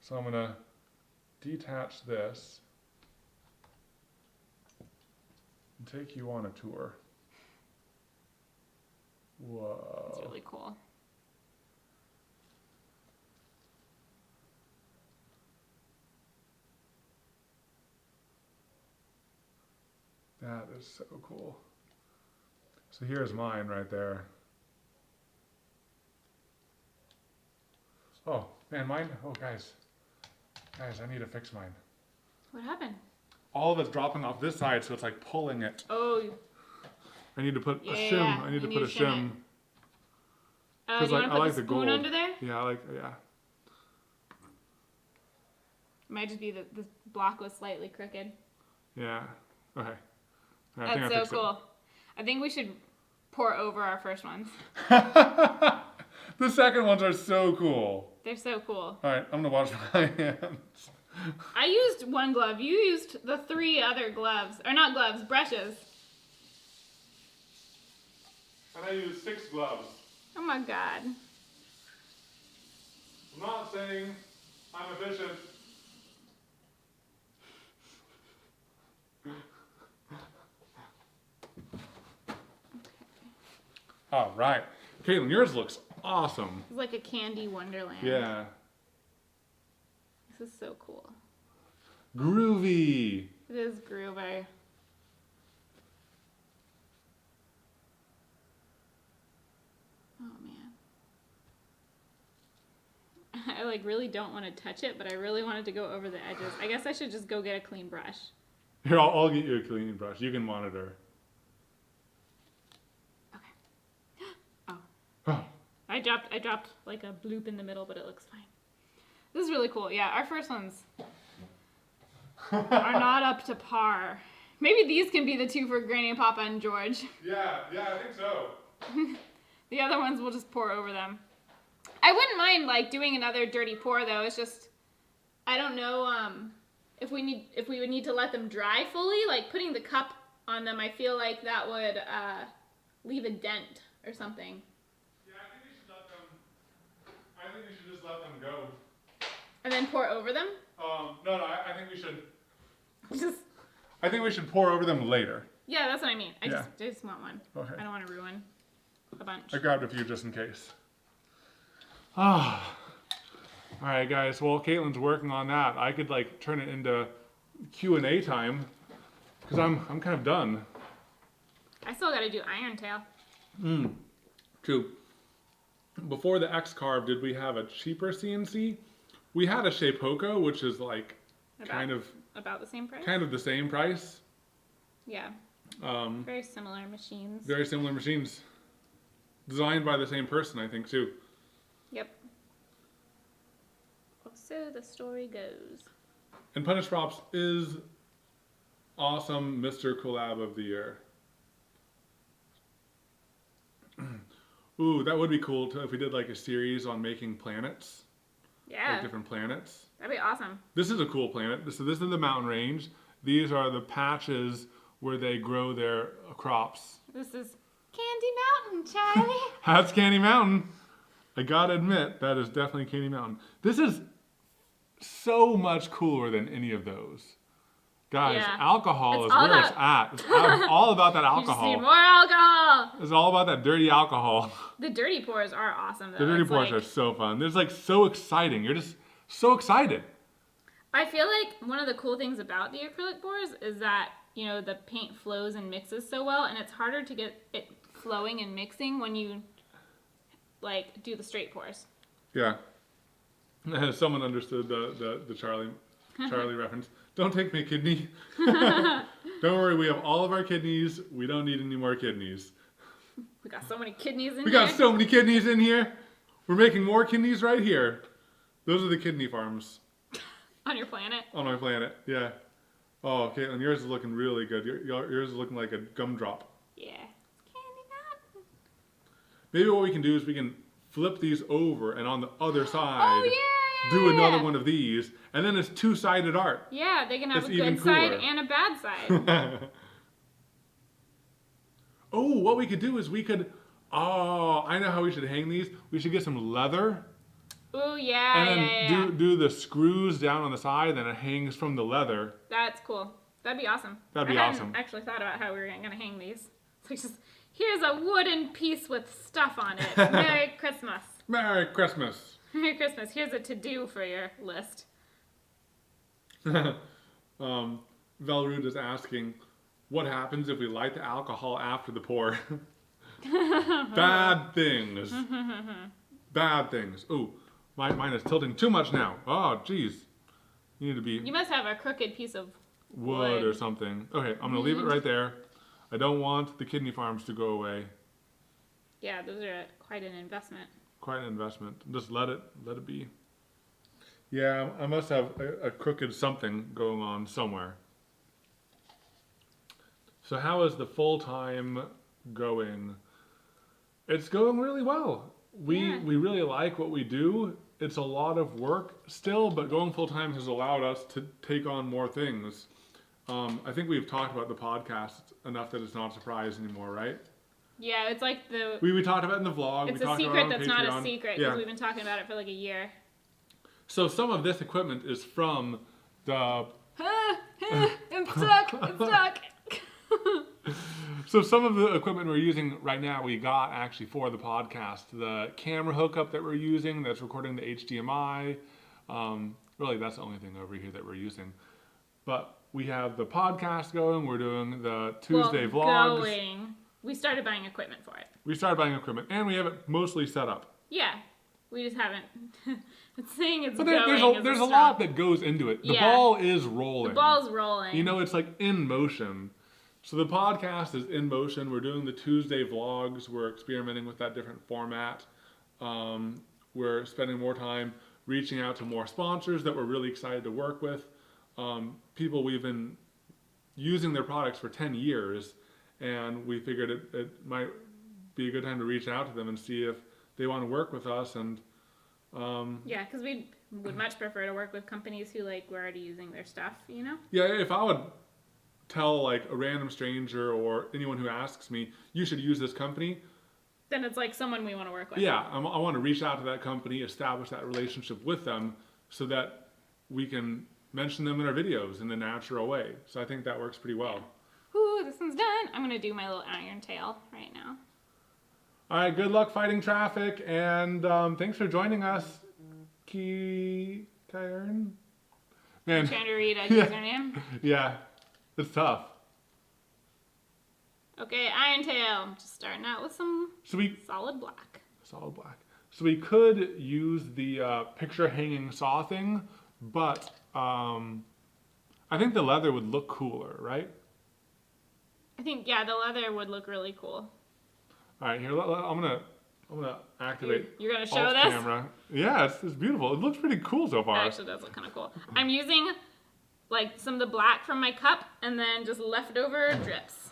So I'm gonna detach this and take you on a tour. Whoa. It's really cool. That is so cool. So here's mine right there. Oh, man, mine. Oh, guys, I need to fix mine. What happened? All of it's dropping off this side, so it's like pulling it. Oh, I need to put a Yeah, shim. I need to you put a need to shim shim. it. Do 'Cause, you like, want I to put like the the spoon gold. under there? Yeah, yeah. It might just be that the block was slightly crooked. Yeah. Okay. All right, I think That's I so fixed cool. I think we should pour over our first ones. it. The second ones are so cool. They're so cool. All right, I'm gonna wash my hands. I used one glove. You used the 3 other gloves. Or not gloves, brushes. And I use 6 gloves. Oh my god. I'm not saying I'm efficient. All right. Caitlin, yours looks awesome. It's like a candy wonderland. Yeah. This is so cool. Groovy. It is groovy. Oh man. I really don't want to touch it, but I really wanted to go over the edges. I guess I should just go get a clean brush. Here, I'll get you a cleaning brush. You can monitor. Oh. Oh. I dropped like a bloop in the middle, but it looks fine. This is really cool. Yeah, our first ones are not up to par. Maybe these can be the 2 for Granny and Papa and George. Yeah, I think so. The other ones we'll just pour over them. I wouldn't mind doing another dirty pour though. It's just I don't know if we would need to let them dry fully. Like putting the cup on them, I feel like that would leave a dent or something. Yeah, I think we should just let them go. And then pour over them. No, I think we should. Just I think we should pour over them later. yeah, that's what I mean. I Yeah. just want one. Okay. I don't want to ruin a bunch. I grabbed a few just in case. Ah. All right, guys. Well, Caitlin's working on that. I could turn it into Q&A time because I'm kind of done. I still got to do Iron Tail. True. Before the X-Carve, did we have a cheaper CNC? We had a Shapeoko, which is like kind of about the same price. the same price. Yeah. Very similar machines. Very similar machines. Designed by the same person, I think, too. Yep. So the story goes. And Punish Props is awesome Mr. Collab of the Year. Ooh, that would be cool if we did like a series on making planets. Yeah. Like different planets. That'd be awesome. This is a cool planet. So this is the mountain range. These are the patches where they grow their crops. This is Candy Mountain, Charlie. That's Candy Mountain. I gotta admit, that is definitely Candy Mountain. This is so much cooler than any of those. Guys, Yeah. alcohol It's is all where it's about- at. It's all about that You just alcohol. need more alcohol. It's all about that dirty alcohol. The dirty pours are awesome, though. The dirty It's pours like- are so fun. It's like so exciting. You're just so excited. I feel like one of the cool things about the acrylic pours is that, you know, the paint flows and mixes so well, and it's harder to get it flowing and mixing when you, like, do the straight pours. Yeah. Someone understood the Charlie reference. Don't take my kidney. Don't worry, we have all of our kidneys. We don't need any more kidneys. We got so many kidneys in We here. got so many kidneys in here. We're making more kidneys right here. Those are the kidney farms On your planet. on my planet. Yeah. Oh, Caitlin, yours is looking really good. Yours is looking like a gumdrop. Yeah. Candy Mountain. Maybe what we can do is we can flip these over and on the other side Oh, yeah. do another one of these, and then it's two-sided art. Yeah, they can have That's a even good side cooler. and a bad side. Oh, what we could do is we could, I know how we should hang these. We should get some leather Ooh, yeah, and then yeah. do the screws down on the side, then it hangs from the leather. That's cool. That'd be awesome. That'd be I hadn't awesome. actually thought about how we were going to hang these. It's like just, here's a wooden piece with stuff on it. Merry Christmas. Merry Christmas. Merry Christmas. Here's a to-do for your list. Velrude is asking, what happens if we light the alcohol after the pour? Bad things. Bad things. Ooh, mine is tilting too much now. Oh, jeez. You need to be You must have a crooked piece of wood wood. or something. Okay, I'm going to leave it right there. I don't want the kidney farms to go away. Yeah, those are quite an investment. Quite an investment. Just let it be. Yeah, I must have a crooked something going on somewhere. So how is the full-time going? It's going really well. Yeah. We really like what we do. It's a lot of work still, but going full-time has allowed us to take on more things. I think we've talked about the podcast enough that it's not a surprise anymore, right? Yeah, it's like the... We talked about it in the vlog. It's we a talked about secret it on that's not a Patreon. secret, Yeah. because we've been talking about it for like a year. So some of this equipment is from the... I'm stuck! I'm stuck! So some of the equipment we're using right now, we got actually for the podcast. The camera hookup that we're using, that's recording the HDMI. Really, that's the only thing over here that we're using. But we have the podcast going. We're doing the Tuesday vlogs. Going. We started buying equipment for it. We started buying equipment, and we have it mostly set up. Yeah. We just haven't... it's saying it's But going. there's a lot that goes into it. The Yeah. ball is rolling. The ball's rolling. You know, it's like in motion. So the podcast is in motion. We're doing the Tuesday vlogs. We're experimenting with that different format. We're spending more time reaching out to more sponsors that we're really excited to work with. People we've been using their products for 10 years, and we figured it might be a good time to reach out to them and see if they want to work with us. And Yeah, because we would much prefer to work with companies who like we're already using their stuff, you know? yeah, if I would tell like a random stranger or anyone who asks me, you should use this company, Then it's like someone we want to work with. yeah, I want to reach out to that company, establish that relationship with them so that we can mention them in our videos in a natural way. So I think that works pretty well. Ooh, this one's done. I'm going to do my little iron tail right now. All right, good luck fighting traffic, and thanks for joining us, Kieran. Man, I'm trying to read a Yeah. username. yeah, it's tough. Okay, Iron Tail. Just starting out with some So we solid black. solid black. So we could use the picture hanging saw thing, but I think the leather would look cooler, right? I think, yeah, the leather would look really cool. All right, here I'm gonna activate. You're gonna show alt this? camera. Yeah, it's beautiful. It looks pretty cool so It far. actually does look kind of cool. I'm using like some of the black from my cup and then just leftover drips.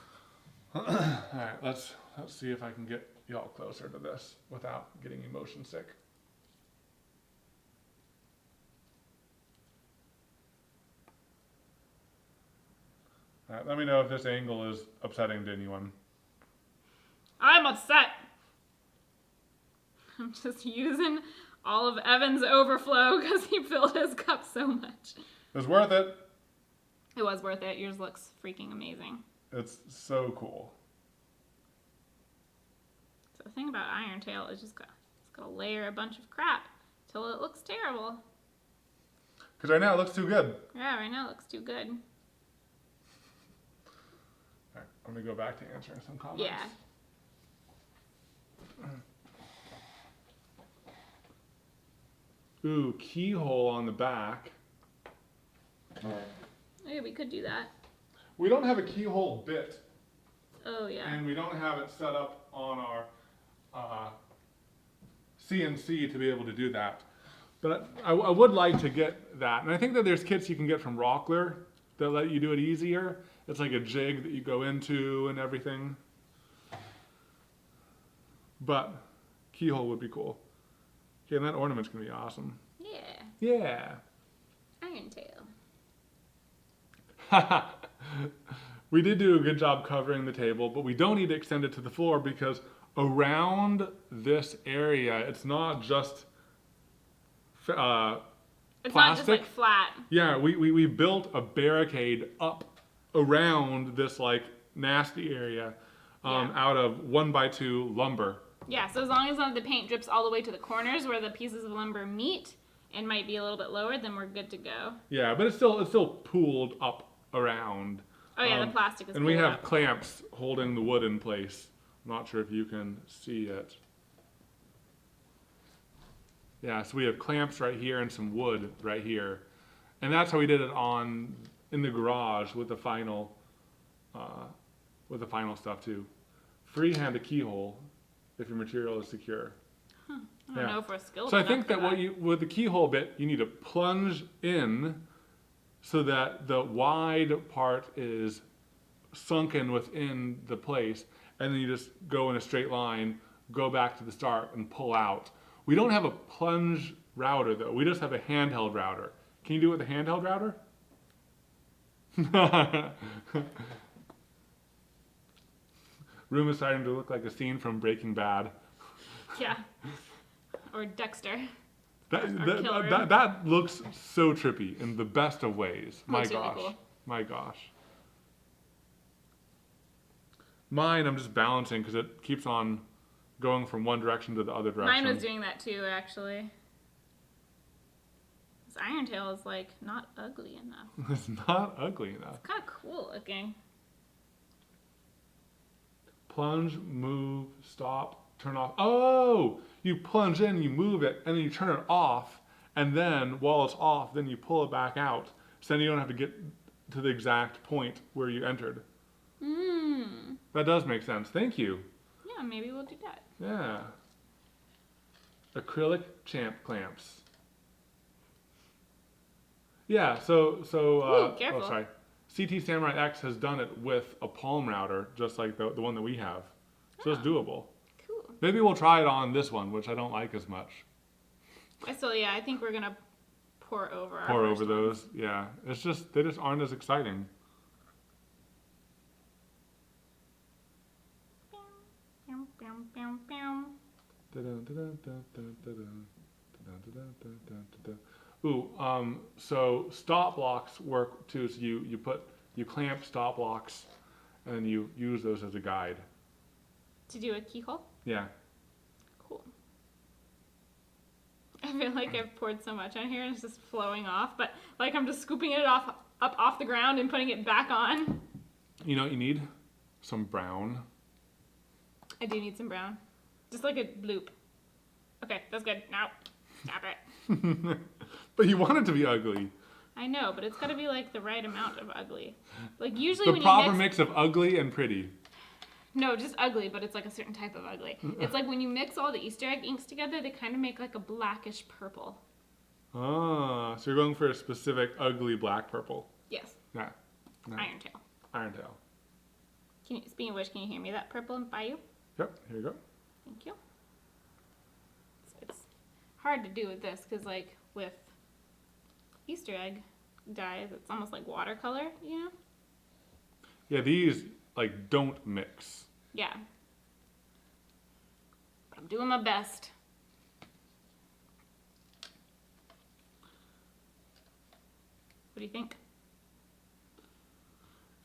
All right, let's see if I can get y'all closer to this without getting you motion sick. All right, let me know if this angle is upsetting to anyone. I'm upset. I'm just using all of Evan's overflow because he filled his cup so much. It was worth it. It was worth it. Yours looks freaking amazing. It's so cool. So the thing about Iron Tail is just it's gotta layer a bunch of crap till it looks terrible. Because right now it looks too good. Yeah, right now it looks too good. All right, I'm gonna go back to answering some comments. Yeah. Ooh, keyhole on the back. Yeah, we could do that. We don't have a keyhole bit, Oh yeah. and we don't have it set up on our CNC to be able to do that. But I would like to get that. And I think that there's kits you can get from Rockler that let you do it easier. It's like a jig that you go into and everything. But keyhole would be cool. Okay, and that ornament's gonna be awesome. Yeah. Yeah. Iron Tail. We did do a good job covering the table, but we don't need to extend it to the floor because around this area, it's not just It's not just plastic. like flat. Yeah, we built a barricade up around this like nasty area Yeah. out of 1x2 lumber. Yeah, so as long as none of the paint drips all the way to the corners where the pieces of lumber meet and might be a little bit lower, then we're good to go. Yeah, but it's still pooled up around. Oh yeah, the plastic is And we pulled have up. clamps holding the wood in place. I'm not sure if you can see it. Yeah, so we have clamps right here and some wood right here. And that's how we did it in the garage with the final stuff too. Freehand a keyhole if your material is secure. I don't know if we're skilled So I enough think for that with the keyhole bit, you need to plunge in so that the wide part is sunken within the place, and then you just go in a straight line, go back to the start, and pull out. We don't have a plunge router though. We just have a handheld router. Can you do it with a handheld router? Room is starting to look like a scene from Breaking Bad. Yeah. Or Dexter. That looks so trippy in the best of ways. My Looks really gosh. cool. My gosh. Mine, I'm just balancing because it keeps on going from one direction to the other direction. Mine was doing that too, actually. This Iron Tail is like not ugly enough. It's not ugly enough. It's kind of cool looking. Plunge, move, stop, turn off. Oh! You plunge in, you move it, and then you turn it off, and then while it's off, then you pull it back out. So then you don't have to get to the exact point where you entered. Mmm. That does make sense. Thank you. Yeah, maybe we'll do that. Yeah. Acrylic champ clamps. Yeah, so Ooh, careful. oh sorry. CT Samurai X has done it with a palm router, just like the one that we have. So it's doable. Cool. Maybe we'll try it on this one, which I don't like as much. I think we're gonna pour over our Pour first over one. those. Yeah. It's just they just aren't as exciting. Bam, bam, bam, bam. Ooh, so stop blocks work too. So you clamp stop blocks, and you use those as a guide. To do a keyhole? Yeah. Cool. I feel like I've poured so much on here and it's just flowing off, but like I'm just scooping it up off the ground and putting it back on. You know what you need? some brown. I do need some brown. Just like a bloop. Okay, that's good. Now, stop it. But you want it to be ugly. I know, but it's got to be like the right amount of ugly. Like usually The when proper you mix of ugly and pretty. No, just ugly, but it's like a certain type of ugly. It's like when you mix all the Easter egg inks together, they kind of make like a blackish purple. Ah, so you're going for a specific ugly black purple. Yes. Yeah. No. Iron tail. Iron tail. Speaking of which, can you hear me that purple by you? Yep, here you go. Thank you. It's hard to do with this because like with Easter egg dyes, it's almost like watercolor, you know? Yeah, these like don't mix. Yeah. But I'm doing my best. What do you think?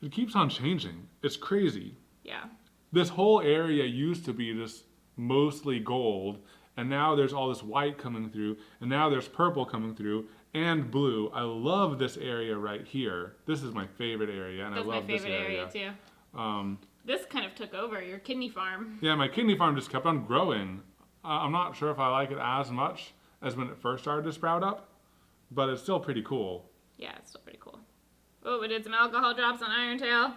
It keeps on changing. It's crazy. Yeah. This whole area used to be just mostly gold, and now there's all this white coming through, and now there's purple coming through, and blue. I love this area right here. This is my favorite area, and That's I love my favorite this area. too. This kind of took over your kidney farm. Yeah, my kidney farm just kept on growing. I'm not sure if I like it as much as when it first started to sprout up, but it's still pretty cool. Yeah, it's still pretty cool. Oh, we did some alcohol drops on Iron Tail.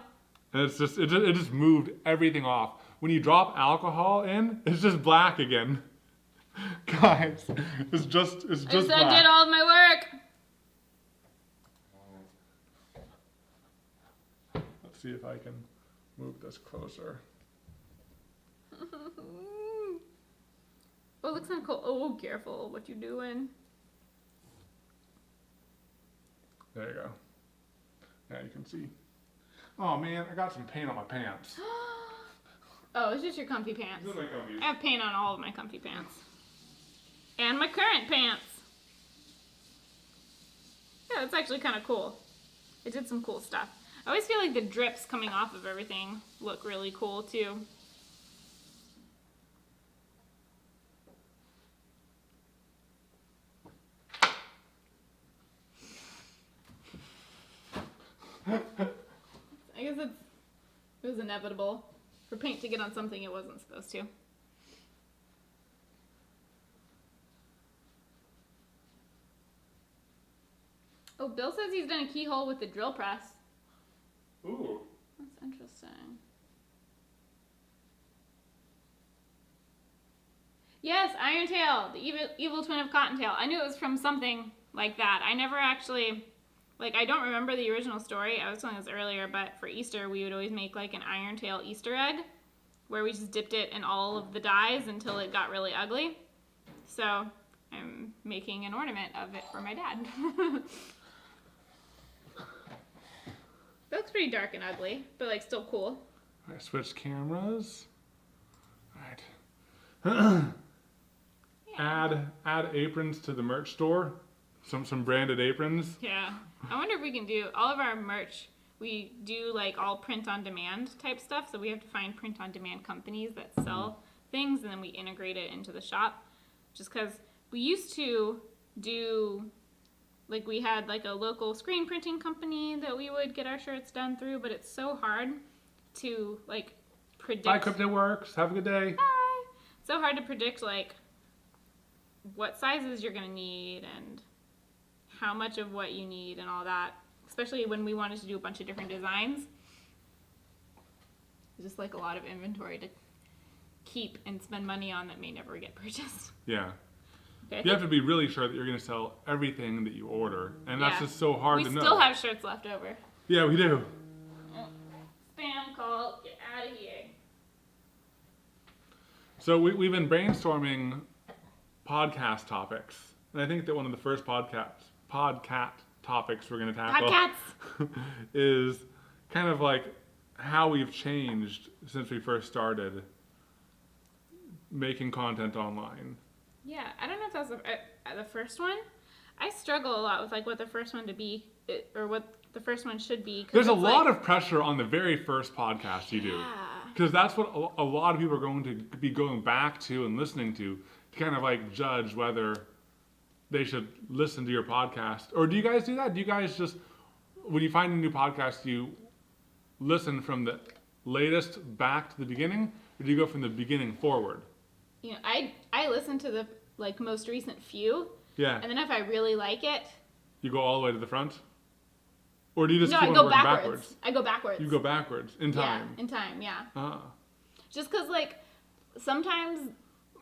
And it just moved everything off. When you drop alcohol in, it's just black again. Guys, it's just I black. did all of my work. Let's see if I can move this closer. Oh, it looks kind of cool. Oh, careful what you doing. There you go. Now you can see. Oh man, I got some paint on my pants. Oh, it's just your comfy pants. These are my comfies. I have paint on all of my comfy pants. And my current pants. Yeah, that's actually kind of cool. It did some cool stuff. I always feel like the drips coming off of everything look really cool too. I guess it was inevitable for paint to get on something it wasn't supposed to. Oh, Bill says he's done a keyhole with the drill press. Ooh. That's interesting. Yes, Iron Tail, the evil twin of Cottontail. I knew it was from something like that. I never actually, like, I don't remember the original story. I was telling this earlier, but for Easter, we would always make like an Iron Tail Easter egg where we just dipped it in all of the dyes until it got really ugly. So I'm making an ornament of it for my dad. That looks pretty dark and ugly, but like still cool. I switched cameras. Alright. Yeah. Add aprons to the merch store. Some branded aprons. Yeah. I wonder if we can do all of our merch. We do like all print on demand type stuff, so we have to find print on demand companies that sell things, and then we integrate it into the shop. Just because we used to do, like, we had like a local screen printing company that we would get our shirts done through, but it's so hard to like predict. Bye, Crypto Works. Have a good day. Bye. So hard to predict like what sizes you're gonna need and how much of what you need and all that. Especially when we wanted to do a bunch of different designs. It's just like a lot of inventory to keep and spend money on that may never get purchased. Yeah. Okay, You have to be really sure that you're going to sell everything that you order. And that's just so hard to know. We still have shirts left over. Yeah, we do. Spam call, get out of here. So we've been brainstorming podcast topics. And I think that one of the first podcast topics we're going to tackle Podcasts. is kind of like how we've changed since we first started making content online. Yeah, I don't know if that's the first one. I struggle a lot with like what the first one to be or what the first one should be. There's a lot of pressure on the very first podcast you do. Yeah. Because that's what a lot of people are going to be going back to and listening to kind of like judge whether they should listen to your podcast. Or do you guys do that? Do you guys just, when you find a new podcast, you listen from latest back to the beginning, or do you go from the beginning forward? You know, I listen to the like most recent few, Yeah. and then if I really like it, You go all the way to the front? Or do you just no, keep I on go working backwards. I go backwards. You go backwards in time. Yeah, in time, yeah. Ah. Just because, like, sometimes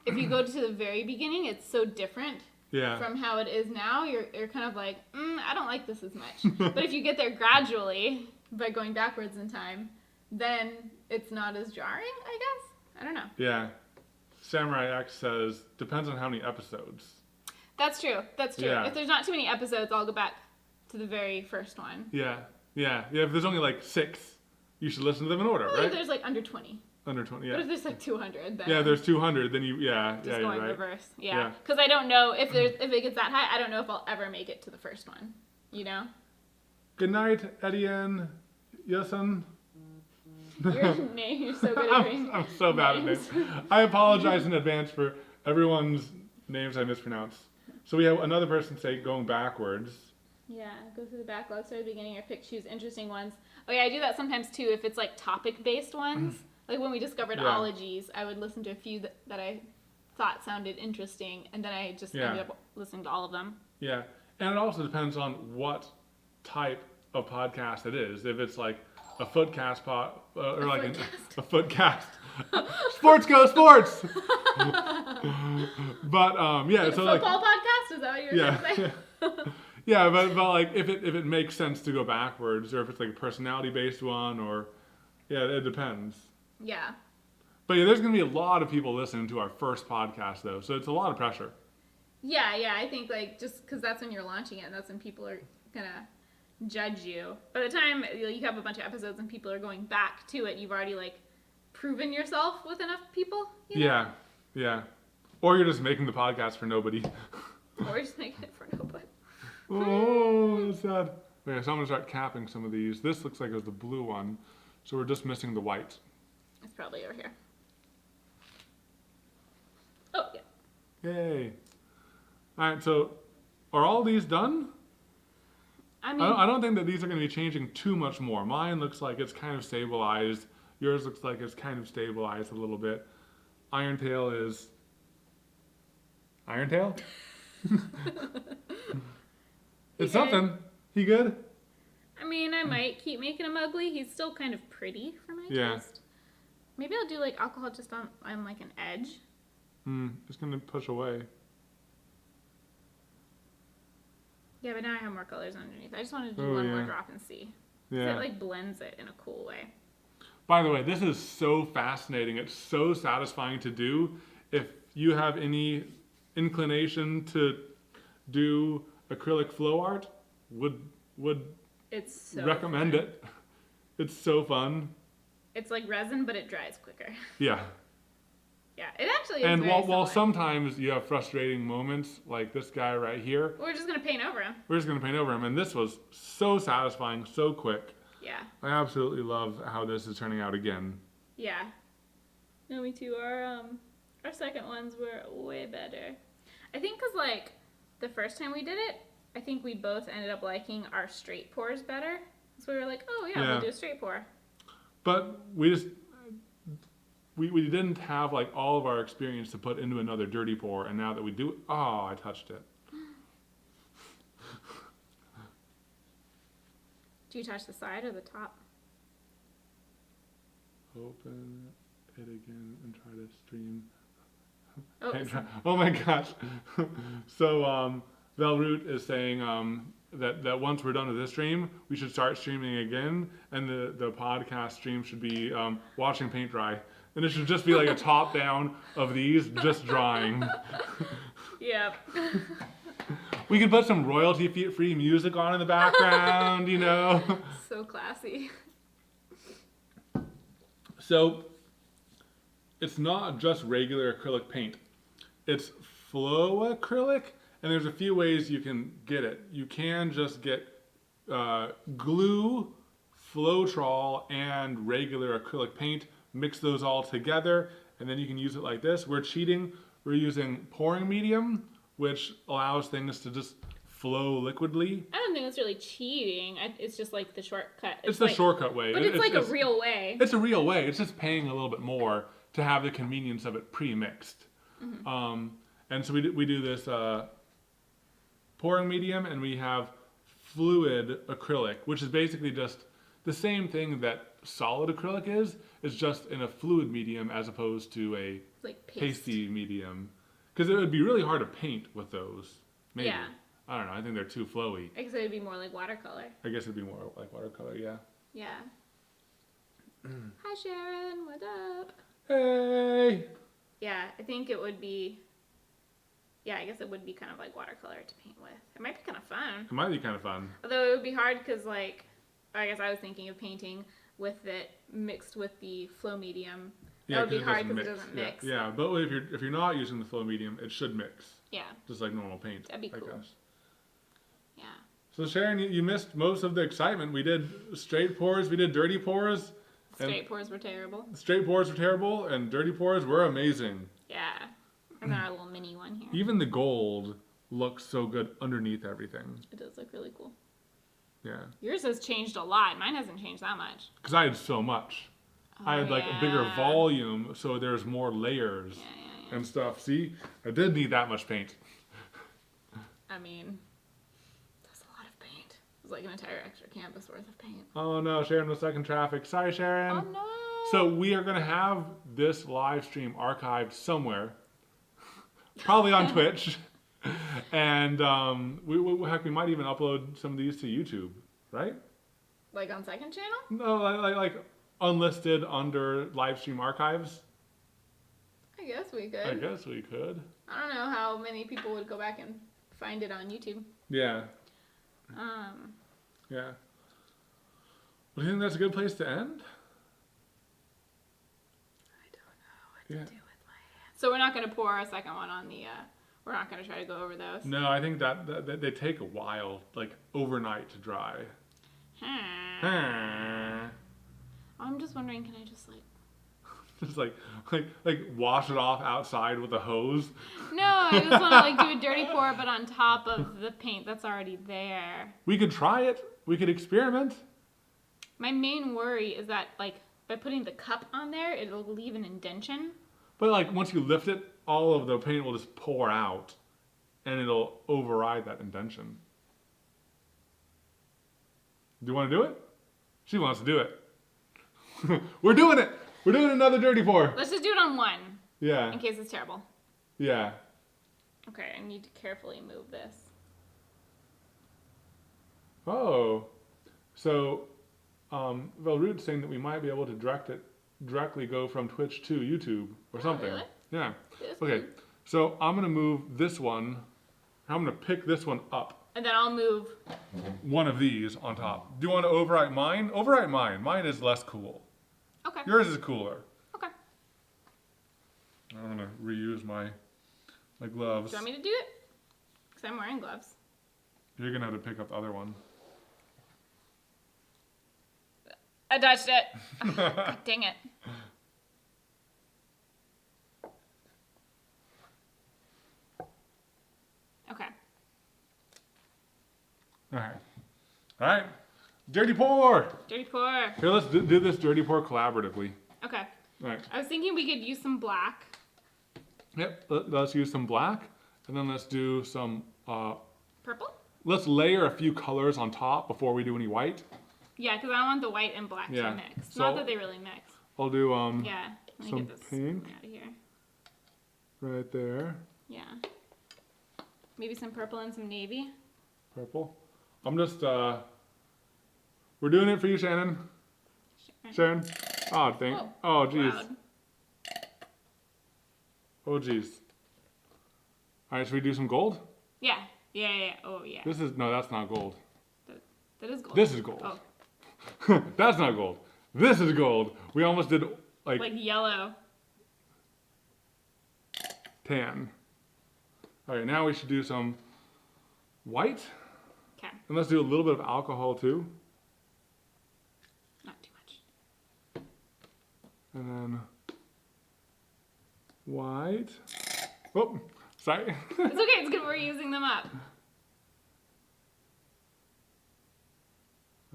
if you go to the very beginning, it's so different Yeah. from how it is now. You're kind of like, I don't like this as much. But if you get there gradually by going backwards in time, then it's not as jarring, I guess. I don't know. Yeah. Samurai X says, depends on how many episodes. That's true. That's true. Yeah. If there's not too many episodes, I'll go back to the very first one. Yeah. Yeah. Yeah. If there's only like 6, you should listen to them in order, Well, right? if there's like under 20. Under 20, But yeah. if there's like 200, then Yeah, there's 200, then just yeah, going you're right. reverse. Yeah. Yeah. Because I don't know if it gets that high. I don't know if I'll ever make it to the first one. You know. Good night, Etienne. Yosun. Your name. You're so good at doing I'm so bad at names. names. I apologize in advance for everyone's names I mispronounce. So we have another person say going backwards. Yeah, go through the backlog, start at the beginning, or pick, choose interesting ones. Oh yeah, I do that sometimes too. If it's like topic-based ones, like when we discovered Yeah. ologies, I would listen to a few that I thought sounded interesting, and then I just Yeah. ended up listening to all of them. Yeah, and it also depends on what type of podcast it is. If it's like a footcast or like a footcast. Sports go sports! But yeah, Like so a like football podcast? Is that what you were yeah, trying to say? yeah, but like if it makes sense to go backwards, or if it's like a personality based one, or yeah, it depends. Yeah. But yeah, there's gonna be a lot of people listening to our first podcast though, so it's a lot of pressure. Yeah, I think like just because that's when you're launching it, and that's when people are gonna judge you. By the time you have a bunch of episodes and people are going back to it, you've already like proven yourself with enough people. You know? Yeah. Or you're just making the podcast for nobody. Or just making it for nobody. Oh, that's sad. Okay, so I'm gonna start capping some of these. This looks like it was the blue one, so we're just missing the white. It's probably over here. Oh, yeah. Yay. All right, so are all these done? I mean, I don't think that these are going to be changing too much more. Mine looks like it's kind of stabilized. Yours looks like it's kind of stabilized a little bit. Irontail is... Irontail? It's something. He good? I mean, I might keep making him ugly. He's still kind of pretty for my Yeah. taste. Maybe I'll do like alcohol just on like an edge. It's going to push away. Yeah, but now I have more colors underneath. I just wanted to do Oh, one more yeah. drop and see. 'Cause Yeah. it like blends it in a cool way. By the way, this is so fascinating. It's so satisfying to do. If you have any inclination to do acrylic flow art, would It's so recommend fun. it. It's so fun. It's like resin, but it dries quicker. Yeah. Yeah, it actually is And very while similar. sometimes you have frustrating moments like this guy right here, We're just gonna paint over him. we're just going to paint over him. And this was so satisfying, so quick. Yeah. I absolutely love how this is turning out again. Yeah. No, me too. Our second ones were way better. I think because like the first time we did it, I think we both ended up liking our straight pours better. So we were like, oh yeah, Yeah. we'll do a straight pour. But we just... We didn't have like all of our experience to put into another dirty pour, and now that we do, oh, I touched it. Do you touch the side or the top? Open it again and try to stream. Oh, Oh my gosh. So Velroot is saying that once we're done with this stream, we should start streaming again, and the podcast stream should be watching paint dry. And it should just be like a top down of these just drying. Yep. We could put some royalty free music on in the background, you know. So classy. So it's not just regular acrylic paint. It's flow acrylic, and there's a few ways you can get it. You can just get glue, Floetrol, and regular acrylic paint. Mix those all together, and then you can use it like this. We're cheating. We're using pouring medium, which allows things to just flow liquidly. I don't think it's really cheating. It's just like the shortcut. It's the shortcut way. But it's like a real way. It's a real way. It's just paying a little bit more to have the convenience of it pre-mixed. And so we do this pouring medium, and we have fluid acrylic, which is basically just the same thing that solid acrylic is. It's just in a fluid medium as opposed to a like paste. pasty medium. Because it would be really hard to paint with those. Maybe. Yeah. I don't know. I think they're too flowy. I guess it would be more like watercolor. I guess it'd be more like watercolor, yeah. Yeah. Hi Sharon, what up? Hey! Yeah, I think it would be. Yeah, I guess it would be kind of like watercolor to paint with. It might be kind of fun. It might be kind of fun. Although it would be hard because, like, I guess I was thinking of painting with it mixed with the flow medium. That would be hard because it doesn't mix. Yeah, but if you're not using the flow medium, it should mix. Yeah. Just like normal paint. That'd be cool. I guess. Yeah. So Sharon, you missed most of the excitement. We did straight pours, we did dirty pours. Straight pours were terrible. Straight pours were terrible, and dirty pours were amazing. Yeah. And then our little mini one here. Even the gold looks so good underneath everything. It does look really cool. Yeah. Yours has changed a lot. Mine hasn't changed that much. Because I had so much. I had like a bigger volume, so there's more layers and stuff. See, I did need that much paint. I mean, that's a lot of paint. It was like an entire extra canvas worth of paint. Oh no, Sharon was stuck in traffic. Sorry, Sharon. Oh no. So we are gonna have this live stream archived somewhere, probably on Twitch, and heck, we might even upload some of these to YouTube, right? Like on second channel? No, like unlisted under live stream archives. I guess we could. I guess we could. I don't know how many people would go back and find it on YouTube. Yeah. Yeah. Do you think that's a good place to end? I don't know what to do with my hands. So we're not going to pour a second one on the, we're not going to try to go over those. No, I think that they take a while, like overnight to dry. I'm just wondering, can I just like... Just like wash it off outside with a hose? No, I just want to like do a dirty pour, but on top of the paint that's already there. We could try it. We could experiment. My main worry is that like by putting the cup on there, it'll leave an indentation. But like once you lift it, all of the paint will just pour out and it'll override that indentation. Do you want to do it? She wants to do it. We're doing it. We're doing another dirty pour. Let's just do it on one. Yeah. In case it's terrible. Yeah. Okay, I need to carefully move this. Oh. So, Velroot's saying that we might be able to directly go from Twitch to YouTube or something. Really? Yeah. This Okay. one. So I'm gonna move this one. I'm gonna pick this one up. And then I'll move. One of these on top. Do you want to overwrite mine? Overwrite mine. Mine is less cool. Okay. Yours is cooler. Okay. I'm gonna reuse my gloves. Do you want me to do it? Because I'm wearing gloves. You're gonna have to pick up the other one. I touched it. Oh, God dang it. Okay. Alright. Alright. Dirty pour! Dirty pour. Here, let's do this dirty pour collaboratively. Okay. Alright. I was thinking we could use some black. Yep, let's use some black, and then let's do some, Purple? let's layer a few colors on top before we do any white. Yeah, because I don't want the white and black Yeah. to mix. So- Not that they really mix. I'll do, Yeah. Let me some get this pink. out of here. right there. Yeah. Maybe some purple and some navy. Purple. I'm just, we're doing it for you, Shannon. Sharon? Oh, oh, geez. Loud. Oh, geez. Alright, should we do some gold? Yeah. Yeah. Oh, yeah. No, that's not gold. That is gold. This is gold. Oh. That's not gold. This is gold. We almost did, Like yellow. tan. Alright, now we should do some white. Okay. And let's do a little bit of alcohol, too. Not too much. And then white. Oh, sorry. It's okay. It's good we're using them up.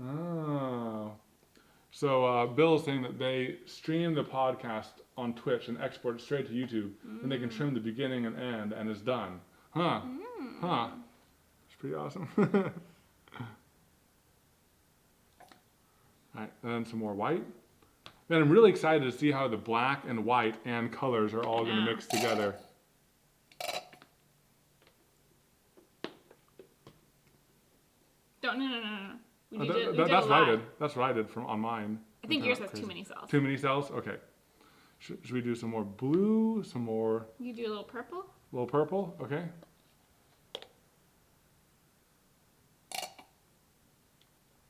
Oh. So Bill is saying that they stream the podcast on Twitch and export it straight to YouTube. And they can trim the beginning and end, and it's done. Huh. Huh. It's pretty awesome. Alright, and then some more white. Man, I'm really excited to see how the black and white and colors are all going to mix together. No. That's what I did. That's what I did on mine. I think yours has too many cells. Too many cells? Okay. Should we do some more blue? Some more... You do a little purple? A little purple? Okay.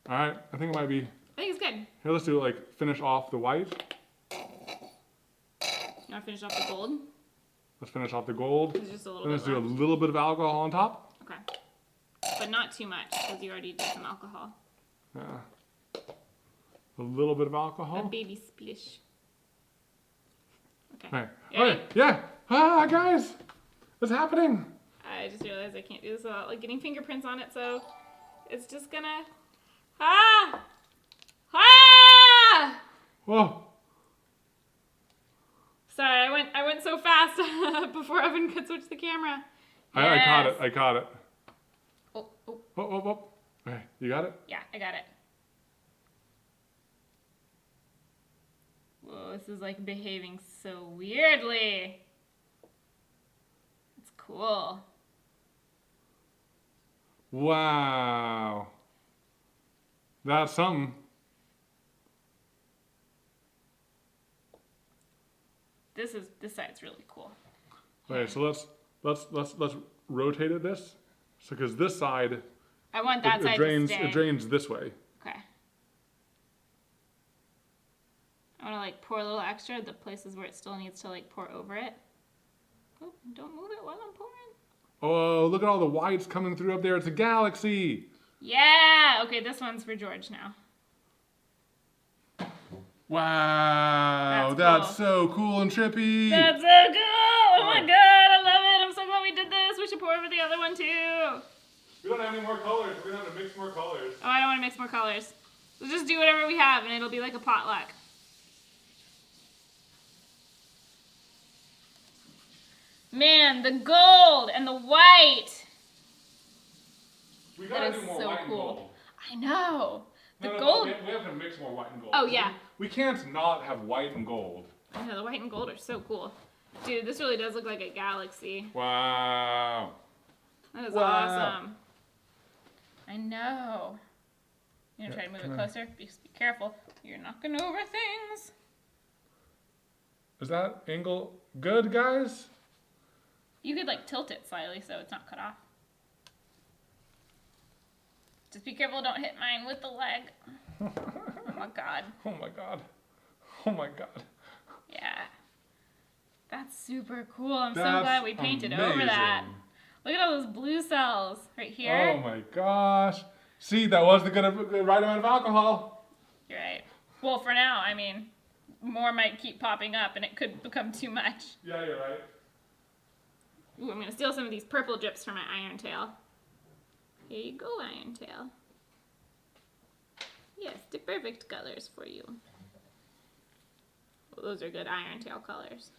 Alright, I think it might be... I think it's good. Here, let's do finish off the white. You want to finish off the gold? Let's finish off the gold. There's just a little And bit let's do a left. little bit of alcohol on top. Okay. But not too much, because you already did some alcohol. Yeah. A little bit of A alcohol. baby splish. Okay. Okay. Ready? Okay. Yeah. Ah, guys. What's happening? I just realized I can't do this without getting fingerprints on it, so it's just gonna... Ah! Ah! Whoa. Sorry, I went so fast before Evan could switch the camera. I caught it. Yes. I caught it. Oh. Oh. Okay. You got it? Yeah, I got it. Whoa, this is behaving so weirdly. It's cool. Wow. That's something. This side's really cool. Okay, so let's rotate it this. So because this side I want that side to stay. it drains this way. Okay. I want to pour a little extra the places where it still needs to pour over it. Oh, don't move it while I'm pouring. Oh, look at all the whites coming through up there. It's a galaxy. Yeah. Okay, this one's for George now. Wow, That's that's so cool and trippy. That's so cool! Oh my god, I love it! I'm so glad we did this. We should pour over the other one too. We don't have any more colors. We're gonna have to mix more colors. Oh, I don't want to mix more colors. We'll just do whatever we have, and it'll be like a potluck. Man, the gold and the white. We That gotta is do more so white and cool. gold. I know. The No, gold. we have to mix more white and gold. Oh, yeah. We can't not have white and gold. I know, the white and gold are so cool. Dude, this really does look like a galaxy. Wow. That is Wow. awesome. I know. You gonna try to move it closer? Just be careful. You're knocking over things. Is that angle good, guys? You could tilt it slightly so it's not cut off. Just be careful, don't hit mine with the leg. Oh my god. Oh my god. Oh my god. Yeah. That's super cool. I'm so That's glad we painted over that. amazing. Look at all those blue cells right here. Oh my gosh. See, that was the right amount of alcohol. You're right. Well, for now, I mean, more might keep popping up and it could become too much. Yeah, you're right. Ooh, I'm gonna steal some of these purple drips from my iron tail. Here you go, iron tail. Yes, the perfect colors for you. Well, those are good iron tail colors.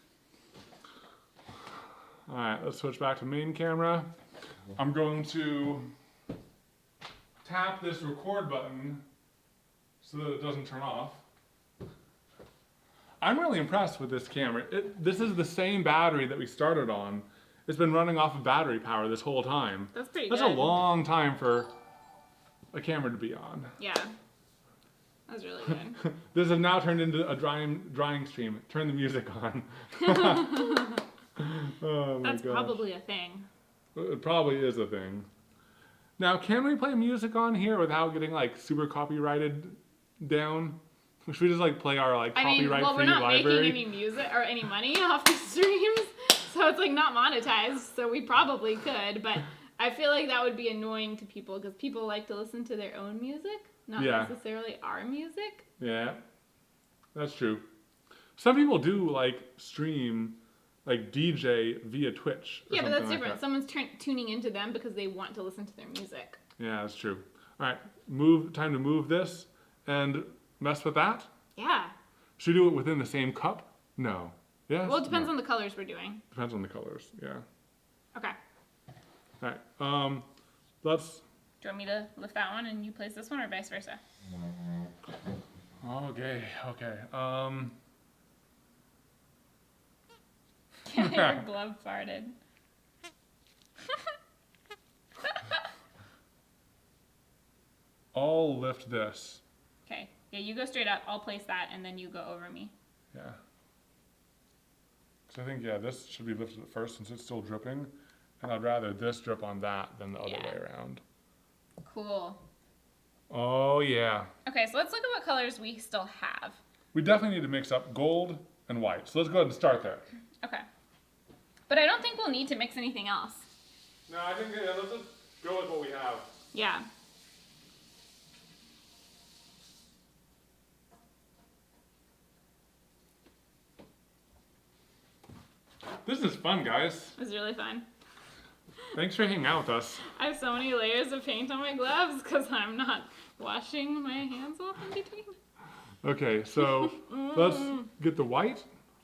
All right, let's switch back to main camera. I'm going to tap this record button so that it doesn't turn off. I'm really impressed with this camera. This is the same battery that we started on. It's been running off of battery power this whole time. That's pretty That's good. a long time for a camera to be on. Yeah. That was really good. This has now turned into a drying stream. Turn the music on. Oh my That's gosh. probably a thing. It probably is a thing. Now, can we play music on here without getting super copyrighted down? Should we just play our I mean, copyright well, we're free not library? making any music or any money off the streams, so it's not monetized. So we probably could, but I feel like that would be annoying to people because people like to listen to their own music, not Yeah. necessarily our music. Yeah, that's true. Some people do stream, DJ via Twitch. Or Yeah, but that's something like different. that. Someone's tuning into them because they want to listen to their music. Yeah, that's true. All right, time to move this and mess with that. Yeah. Should we do it within the same cup? No. Yes? Well, it depends No. on the colors we're doing. Depends on the colors, yeah. Okay. All right, let's, Do you want me to lift that one and you place this one, or vice versa? okay. Your glove farted. I'll lift this, Okay. Yeah, you go straight up. I'll place that, and then you go over me. yeah. So I think, yeah, this should be lifted at first since it's still dripping. And I'd rather this drip on that than the other Yeah. way around. Cool. Oh, yeah. Okay, so let's look at what colors we still have. We definitely need to mix up gold and white. So let's go ahead and start there. Okay. But I don't think we'll need to mix anything else. No, I think, yeah, let's just go with what we have. Yeah. This is fun, guys. It was really fun. Thanks for hanging out with us. I have so many layers of paint on my gloves because I'm not washing my hands off in between. Okay, so let's get the white,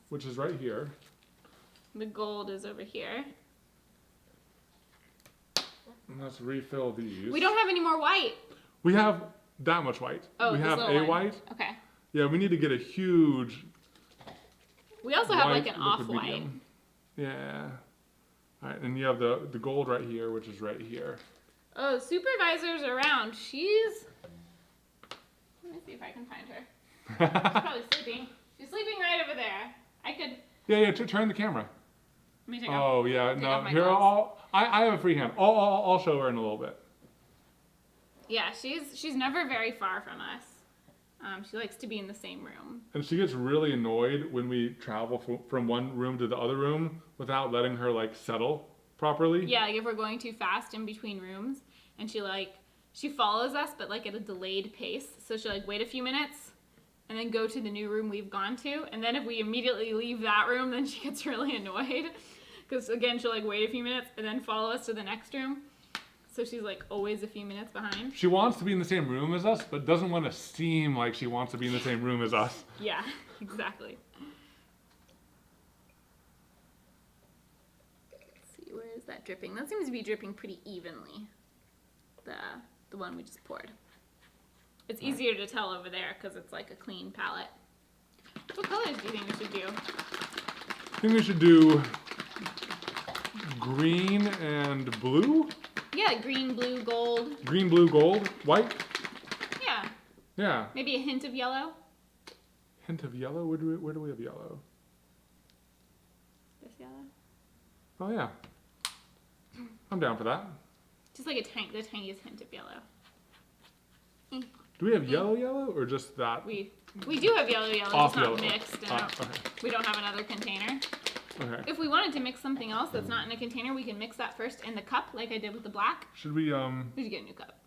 which is right here. The gold is over here. And let's refill these. We don't have any more white. We have that much white. Oh, we this have little a one. white. Okay. Yeah, we need to get a huge We also have like white an liquid off-white. medium. Yeah. All right, and you have the gold right here, which is right here. Oh, supervisor's around. She's... Let me see if I can find her. She's probably sleeping. She's sleeping right over there. I could... Yeah, turn the camera. Let me take off. Oh yeah, Take no. off my Here, gloves. I have a free hand. I'll show her in a little bit. Yeah, she's never very far from us. She likes to be in the same room. And she gets really annoyed when we travel from one room to the other room without letting her like settle properly. Yeah, like if we're going too fast in between rooms, and she follows us, but like at a delayed pace. So she'll like wait a few minutes, and then go to the new room we've gone to. And then if we immediately leave that room, then she gets really annoyed. Because again, she'll like wait a few minutes and then follow us to the next room. So she's like always a few minutes behind. She wants to be in the same room as us, but doesn't want to seem like she wants to be in the same room as us. Yeah, exactly. Let's see, where is that dripping? That seems to be dripping pretty evenly. The one we just poured. It's easier to tell over there because it's like a clean palette. What colors do you think we should do? I think we should do green and blue. Yeah, green, blue, gold. Green, blue, gold, white. Yeah, Yeah. maybe a hint of yellow. Hint of yellow. Where do we have yellow? This yellow. Oh yeah. I'm down for that. Just like the tiniest hint of yellow. Do we have yellow or just that? We do have yellow, Off just not yellow. mixed. And Okay. we don't have another container. Okay. If we wanted to mix something else that's not in a container, we can mix that first in the cup, like I did with the black. Should we We should get a new cup.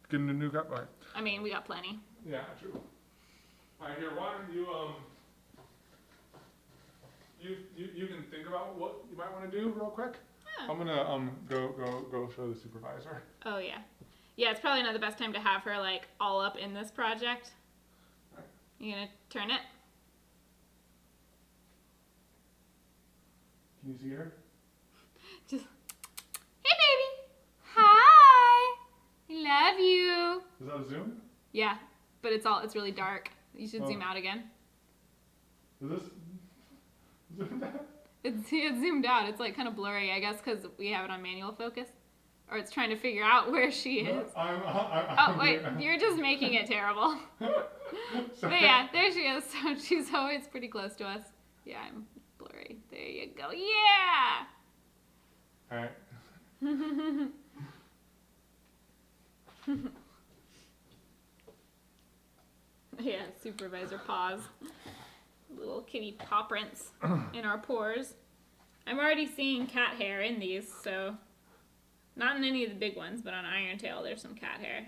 get a new cup? Okay. I mean, we got plenty. Yeah, true. All right, here. Why don't you you can think about what you might want to do real quick. Yeah. I'm gonna go show the supervisor. Oh yeah. Yeah, it's probably not the best time to have her like all up in this project. Right. You gonna turn it? Can you see her? Just, hey baby, hi, I love you. Is that a zoom? Yeah, but it's really dark. You should zoom out again. Is this zoomed out? It's zoomed out. It's like kind of blurry, I guess, because we have it on manual focus, or it's trying to figure out where she is. Oh wait, you're just making it terrible. But yeah, there she is. So she's always pretty close to us. Yeah, I'm blurry. There you go. Yeah. All right. Yeah, supervisor paws. Little kitty paw prints in our pores. I'm already seeing cat hair in these, so not in any of the big ones, but on Iron Tail there's some cat hair.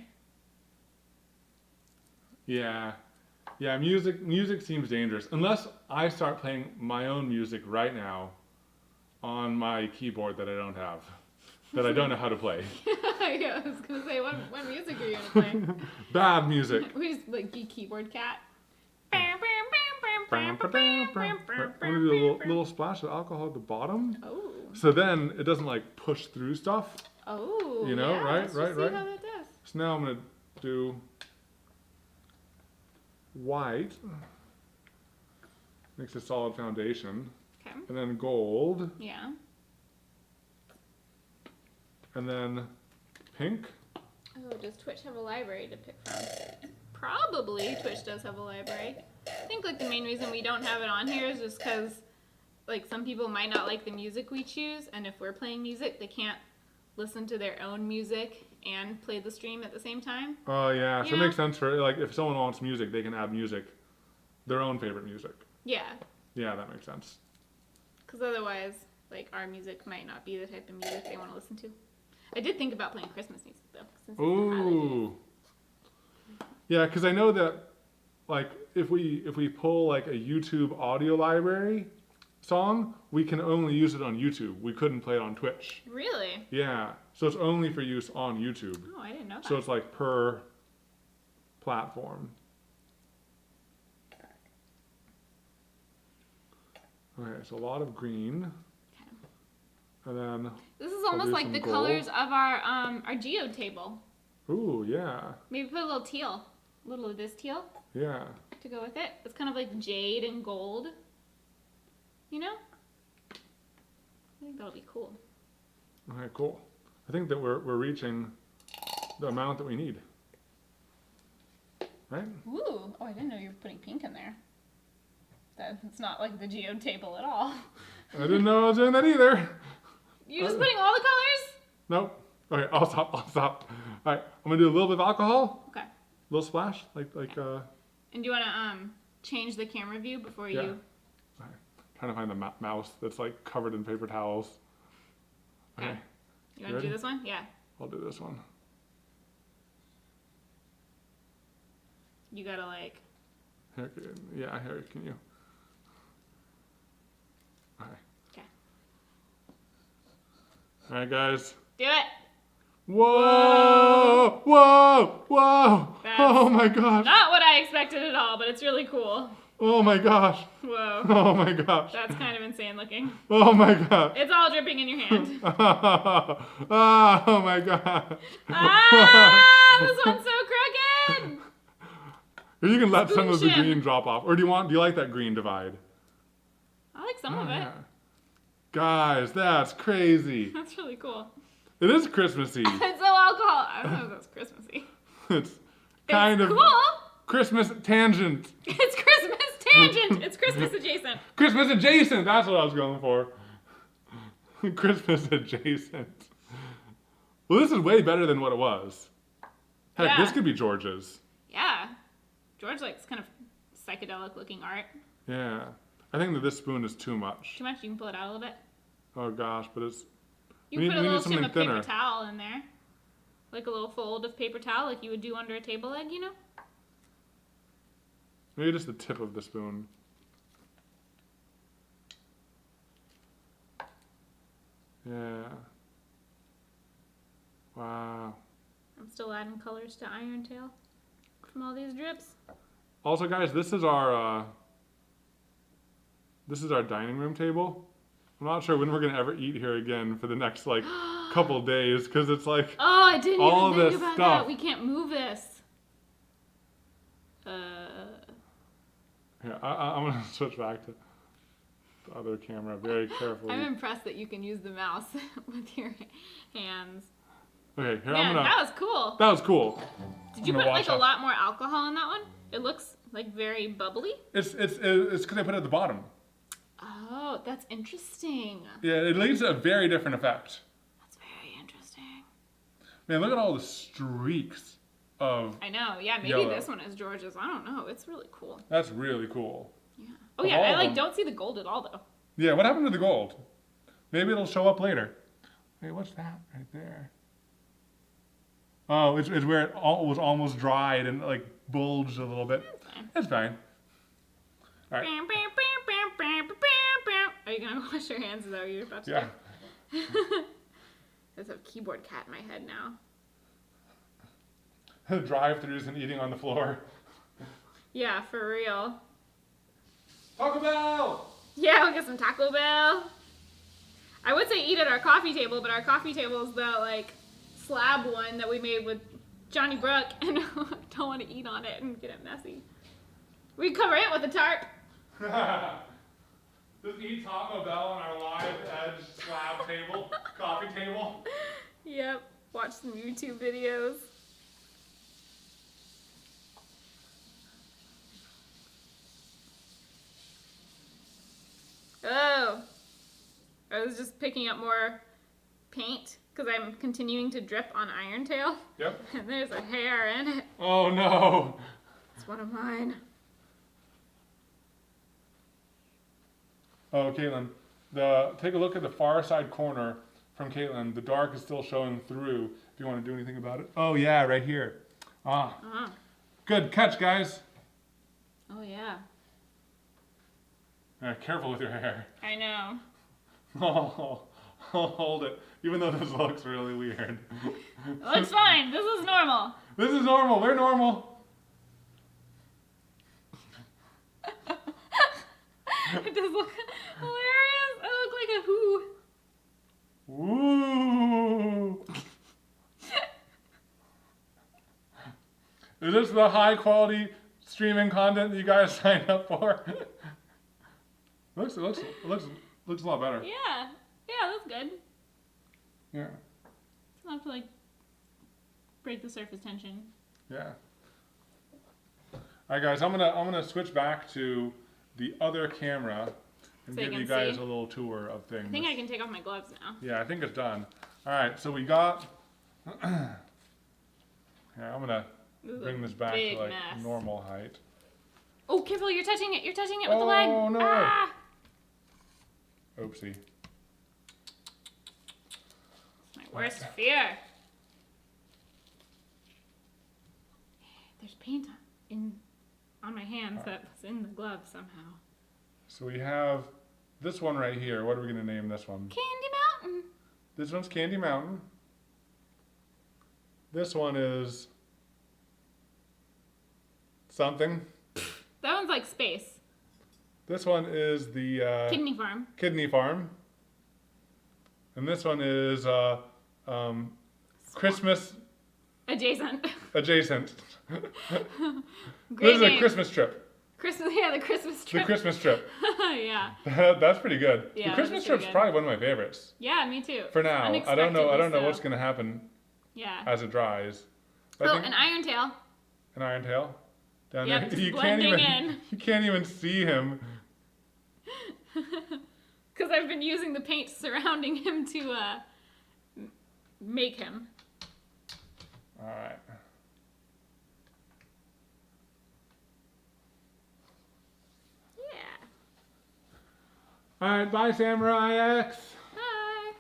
Yeah. Yeah, music seems dangerous. Unless I start playing my own music right now on my keyboard that I don't have. that I don't know how to play. Yeah, I was gonna say, what music are you gonna play? Bad music. We just like keyboard cat. I'm gonna do a little splash of alcohol at the bottom, Oh. so then it doesn't like push through stuff. Oh. You know, yeah, right, let's right, just right. See how that does. So now I'm gonna do white. Makes a solid foundation, Okay. and then gold, Yeah. and then pink. Oh, does Twitch have a library to pick from? Probably Twitch does have a library. I think like the main reason we don't have it on here is just because like some people might not like the music we choose, and if we're playing music, they can't listen to their own music and play the stream at the same time. Oh yeah, so You it know? makes sense for like if someone wants music, they can add music, their own favorite music. Yeah, Yeah, that makes sense. because otherwise, like our music might not be the type of music they want to listen to. I did think about playing Christmas music though, since it's the holidays. Ooh. Yeah, because I know that like if we pull like a YouTube audio library song, we can only use it on YouTube. We couldn't play it on Twitch. Really? Yeah, so it's only for use on YouTube. Oh, I didn't know that. So it's like per platform. Okay, so a lot of green. Okay. And then, This is I'll almost do like some the gold. colors of our geode table. ooh, yeah, Maybe put a little teal, a little of this teal yeah. to go with it. It's kind of like jade and gold. You know? I think that'll be cool. Okay, cool. I think that we're reaching the amount that we need. Right? Ooh! Oh, I didn't know you were putting pink in there. It's not like the geode table at all. I didn't know I was doing that either. You're just putting all the colors? Nope. Okay, I'll stop. All right, I'm gonna do a little bit of alcohol, Okay. little splash, like. And do you want to change the camera view before Yeah. you? Trying to find the mouse that's like covered in paper towels. Okay, Okay. You want to do ready? this one? Yeah. I'll do this one. You gotta like. Here, here, can you? Okay. Okay. All right, guys. Do it! Whoa! Whoa! Whoa! That's Oh my gosh! Not what I expected at all, but it's really cool. Oh my gosh! Whoa. Oh my gosh! That's kind of insane looking. Oh my gosh! It's all dripping in your hand. Oh my god! Ah! This one's so crooked! Or you can let some of the Spoon green drop off. Or do you like that green divide? I like some Oh, of it. yeah. Guys, that's crazy. That's really cool. It is Christmassy. It's so alcohol. I don't know if that's Christmassy. It's kind It's of cool. Christmas tangent. It's Christmas tangent. It's Christmas adjacent. Christmas adjacent. That's what I was going for. Christmas adjacent. Well, this is way better than what it was. Heck, Yeah. this could be George's. Yeah. George likes kind of psychedelic looking art. Yeah. I think that this spoon is too much. Too much? You can pull it out a little bit. Oh gosh, but it's. You We can need- put a we need little shim something of thinner. paper towel in there. Like a little fold of paper towel like you would do under a table leg, you know? Maybe just the tip of the spoon. Yeah. Wow. I'm still adding colors to Iron Tail from all these drips. Also, guys, this is our dining room table. I'm not sure when we're gonna ever eat here again for the next like couple days, because it's like Oh, I didn't all even think this about stuff. that. We can't move this. here, I'm gonna switch back to the other camera very carefully. I'm impressed that you can use the mouse with your hands. Okay, here Man, I'm gonna. that was cool. That was cool. Did you I'm put gonna like wash a off- lot more alcohol in that one? It looks like very bubbly. It's because I put it at the bottom. Oh, that's interesting. Yeah, it leads to a very different effect. That's very interesting. Man, look at all the streaks of. I know. Yeah, maybe Yellow. this one is George's. I don't know. It's really cool. That's really cool. Yeah. Oh Of yeah, all I of like them. don't see the gold at all though. Yeah, what happened to the gold? Maybe it'll show up later. Hey, what's that right there? Oh, it's where it was almost dried and like bulged a little bit. That's fine. It's fine. All right. Are you gonna wash your hands? Is that what you're about to Yeah. do? I just have keyboard cat in my head now. Drive-thrus and eating on the floor. Yeah, for real. Taco Bell! Yeah, we'll get some Taco Bell. I would say eat at our coffee table, but our coffee table is the like slab one that we made with Johnny Brook, and I don't want to eat on it and get it messy. We cover it with a tarp. Just eat Taco Bell on our live edge slab table, coffee table. Yep. Watch some YouTube videos. Oh. I was just picking up more paint because I'm continuing to drip on Iron Tail. Yep. And there's a hair in it. Oh no. It's one of mine. Oh, Caitlin, take a look at the far side corner from Caitlin. The dark is still showing through. If you want to do anything about it. Oh yeah, right here. Uh-huh. Good catch, guys. Oh yeah. Careful with your hair. I know. Oh, hold it. Even though this looks really weird. It looks fine. This is normal. This is normal. We're normal. It does look hilarious. I look like a who. Woo! Is this the high quality streaming content that you guys signed up for? looks a lot better. Yeah. Yeah, that's good. Yeah. It's enough to like break the surface tension. Yeah. All right, guys. I'm gonna switch back to the other camera and So you give can you guys see. a little tour of things. I think I can take off my gloves now. Yeah, I think it's done. All right, so we got. Yeah, I'm gonna This is bring a this back big to like mess. normal height. Oh, careful! You're touching it. You're touching it with the leg. Oh, no. Ah! Oopsie. My worst fear. There's paint on my hands that was in the glove somehow. So we have this one right here. What are we gonna name this one? Candy Mountain. This one's Candy Mountain. This one is something. That one's like space. This one is the Kidney farm. Kidney Farm. And this one is Christmas Adjacent. adjacent. Great This is a name. Christmas trip. Christmas. Yeah, the Christmas The trip. Christmas trip. Yeah. That's pretty good. Yeah, The Christmas that's pretty trip's good. probably one of my favorites. Yeah, me too. For now. I don't know Unexpectedly what's so. gonna happen Yeah. as it dries. But I Oh, think an iron tail. an iron tail. Down Yep, there. just You can't blending even in. you can't even see him. Because I've been using the paint surrounding him to make him. Alright. Yeah. Alright, bye Samurai X. Hi.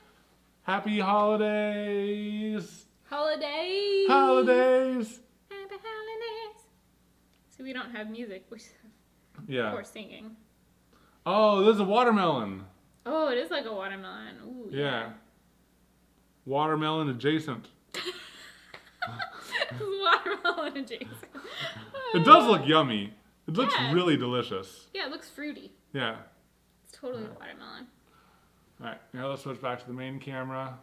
Happy holidays. Holidays. Holidays. Happy holidays. So we don't have music. We just have Yeah. poor singing. Oh, there's a watermelon. Oh, it is like a watermelon. Ooh, Yeah. Watermelon adjacent. Watermelon adjacent. It does look yummy. It looks Yeah. really delicious. Yeah, it looks fruity. Yeah. It's totally watermelon. Alright, now let's switch back to the main camera.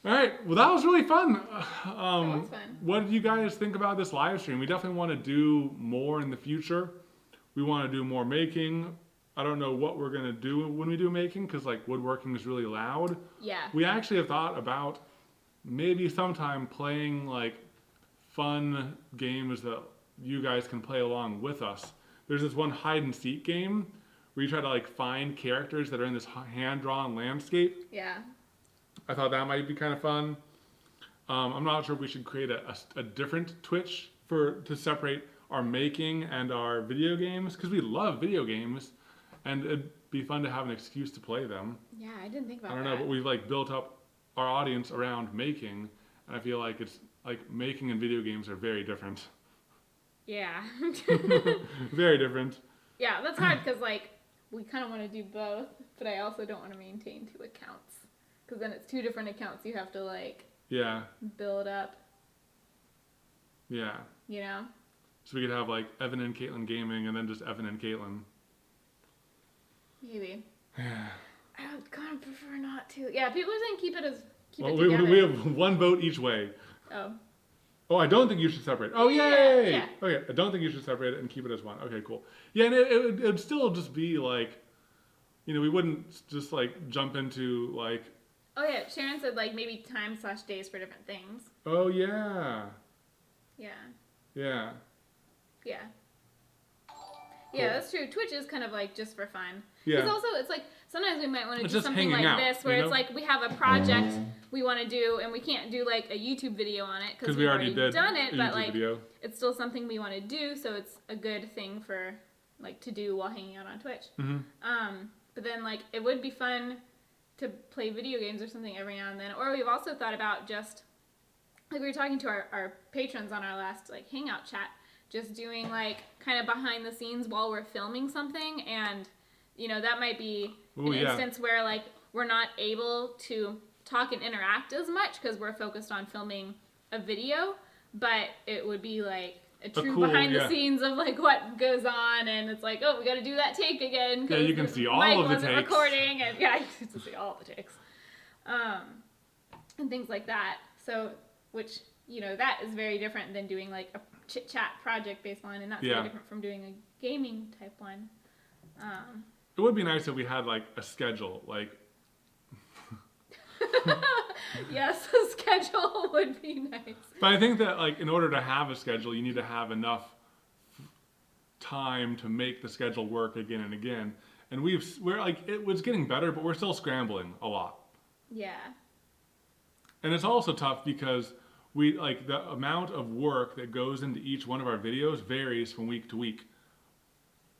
Alright, well that was really fun. That was fun. What did you guys think about this live stream? We definitely want to do more in the future. We want to do more making. I don't know what we're going to do when we do making because like woodworking is really loud. Yeah. We actually have thought about maybe sometime playing like fun games that you guys can play along with us. There's this one hide and seek game where you try to like find characters that are in this hand-drawn landscape. Yeah. I thought that might be kind of fun. I'm not sure if we should create a different Twitch to separate our making and our video games because we love video games and it'd be fun to have an excuse to play them. Yeah, I didn't think about I don't that. know, but we've like built up our audience around making, and I feel like it's like making and video games are very different. Yeah. Very different. Yeah, that's hard because like we kind of want to do both, but I also don't want to maintain 2 accounts. Because then it's 2 different accounts you have to like Yeah. build up, Yeah. you know? So we could have like Evan and Caitlin Gaming and then just Evan and Caitlin. Maybe. Yeah. I would kind of prefer not to. Yeah, people are saying keep it Well, together. we have 1 vote each way. Oh. Oh, I don't think you should separate. Oh, Yeah, yay! yeah. Okay, I don't think you should separate it and keep it as 1. Okay, cool. Yeah, and it would still just be like, we wouldn't just like jump into like, Oh yeah, Sharon said like maybe time/days for different things. oh yeah, Yeah. yeah. Yeah. Cool. Yeah, that's true. Twitch is kind of like just for fun. Yeah. Because also it's like sometimes we might want to It's do just something like hanging out, this where you it's know? like we have a project we want to do and we can't do like a YouTube video on it because Because we already did done it, a but YouTube like video. it's still something we want to do, so it's a good thing for like to do while hanging out on Twitch. Mm-hmm. But then like it would be fun to play video games or something every now and then. Or we've also thought about just like we were talking to our patrons on our last like hangout chat, just doing like kind of behind the scenes while we're filming something, and that might be an instance where like we're not able to talk and interact as much because we're focused on filming a video, but it would be like a true cool, behind the scenes of like what goes on, and it's like, oh, we got to do that take again. Yeah, you can see all Mike of the wasn't takes. recording, and yeah, you get to see all the takes, and things like that. So, which that is very different than doing like a chit chat project based one, and that's very different from doing a gaming type one. It would be nice if we had like a schedule, like. Yes, a schedule would be nice. But I think that like in order to have a schedule, you need to have enough time to make the schedule work again and again. And we're like it was getting better, but we're still scrambling a lot. Yeah. And it's also tough because we like the amount of work that goes into each one of our videos varies from week to week.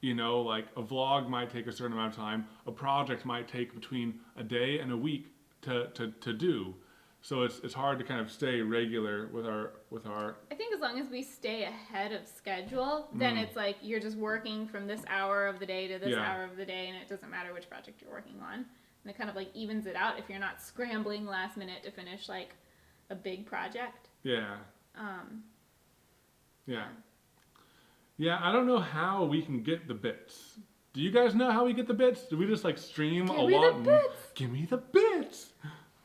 Like a vlog might take a certain amount of time. A project might take between a day and a week to do. So it's hard to kind of stay regular with our. I think as long as we stay ahead of schedule, then it's like you're just working from this hour of the day to this hour of the day, and it doesn't matter which project you're working on. And it kind of like evens it out if you're not scrambling last minute to finish like a big project. Yeah. Yeah, I don't know how we can get the bits. Do you guys know how we get the bits? Do we just like stream a lot? Give me the bits.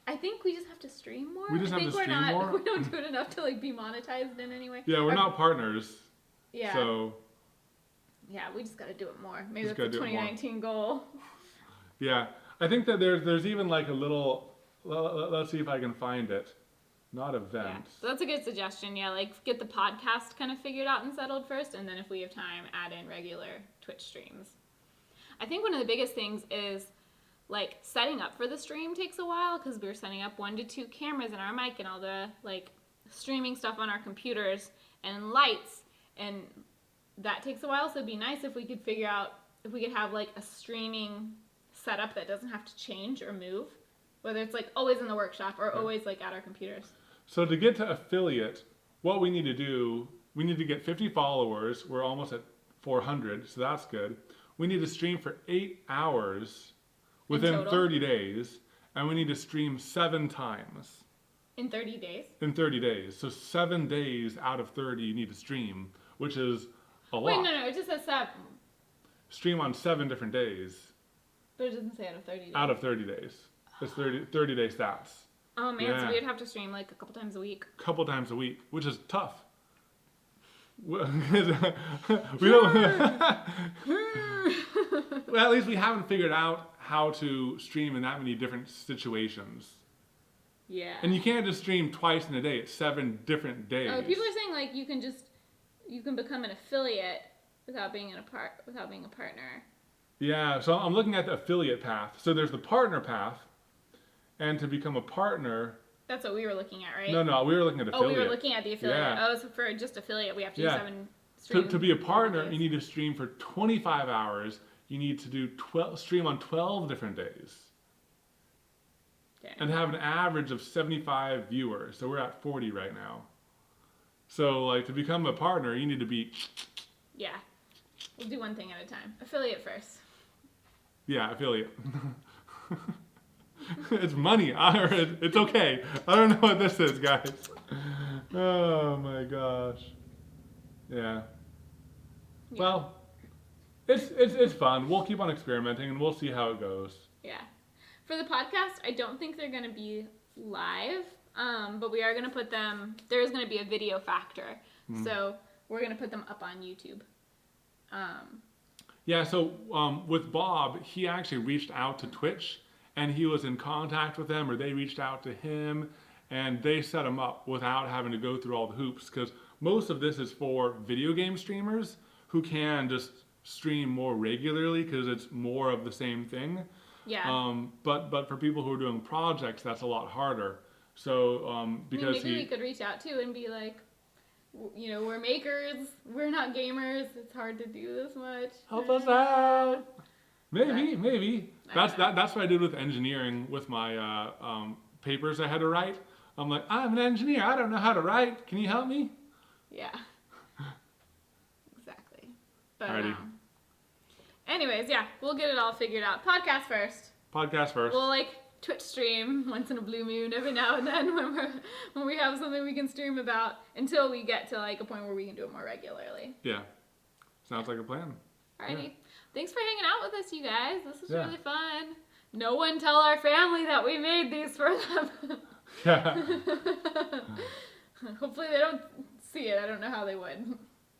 I think we just have to stream more. We just have to stream more? We don't do it enough to like be monetized in any way. Yeah, we're not partners. Yeah. So. Yeah, we just got to do it more. Maybe Just that's the gotta do it more. 2019 goal. Yeah, I think that there's even like a little. Let's see if I can find it. Not Yeah, events. so that's a good suggestion. Yeah, like get the podcast kind of figured out and settled first, and then if we have time, add in regular Twitch streams. I think one of the biggest things is like setting up for the stream takes a while because we're setting up 1 to 2 cameras and our mic and all the like streaming stuff on our computers and lights, and that takes a while. So it'd be nice if we could figure out if we could have like a streaming setup that doesn't have to change or move, whether it's like always in the workshop or always like at our computers. So to get to affiliate, what we need to do, we need to get 50 followers. We're almost at 400, so that's good. We need to stream for 8 hours within total? 30 days, and we need to stream 7 times In 30 days? in 30 days. So 7 days out of 30 you need to stream, which is a lot. Wait, no, it just says 7. Stream on 7 different days But it doesn't say out of 30 days. out of 30 days. It's 30 day stats. Oh man, Yeah. so we'd have to stream like a couple times a week. Couple times a week, which is tough. We don't. Well, at least we haven't figured out how to stream in that many different situations. Yeah. And you can't just stream twice in a day. It's 7 different days. Oh, people are saying like you can become an affiliate without being a partner. Yeah, so I'm looking at the affiliate path. So there's the partner path, and to become a partner. That's what we were looking at, right? No, we were looking at affiliate. Oh, we were looking at the affiliate. Yeah. Oh, so for just affiliate, we have to do 7 To streams. be a partner, days. you need to stream for 25 hours. You need to do stream on 12 different days. Okay. And have an average of 75 viewers. So we're at 40 right now. So like to become a partner, you need to be. Yeah. We'll do one thing at a time. Affiliate first. Yeah, affiliate. It's money. It's okay. I don't know what this is, guys. Oh my gosh. Yeah. Well, it's fun. We'll keep on experimenting and we'll see how it goes. Yeah. For the podcast, I don't think they're going to be live, but we are going to put them, there's going to be a video factor. So we're going to put them up on YouTube. Yeah, so with Bob, he actually reached out to Twitch and he was in contact with them, or they reached out to him and they set him up without having to go through all the hoops, because most of this is for video game streamers who can just stream more regularly because it's more of the same thing. Yeah. But for people who are doing projects, that's a lot harder. So because maybe we could reach out too and be like, you know, we're makers, we're not gamers. It's hard to do this much. Help us out. Maybe. I That's what I did with engineering with my papers I had to write. I'm like, I'm an engineer. I don't know how to write. Can you help me? Yeah. Exactly. But Alrighty. anyways, yeah, we'll get it all figured out. Podcast first. Podcast first. We'll like Twitch stream once in a blue moon every now and then when we have something we can stream about, until we get to like a point where we can do it more regularly. Yeah. Sounds like a plan. Alrighty. Yeah. Thanks for hanging out with us, you guys. This was Yeah. really fun. No one tell our family that we made these for them. Yeah. Hopefully they don't see it. I don't know how they would.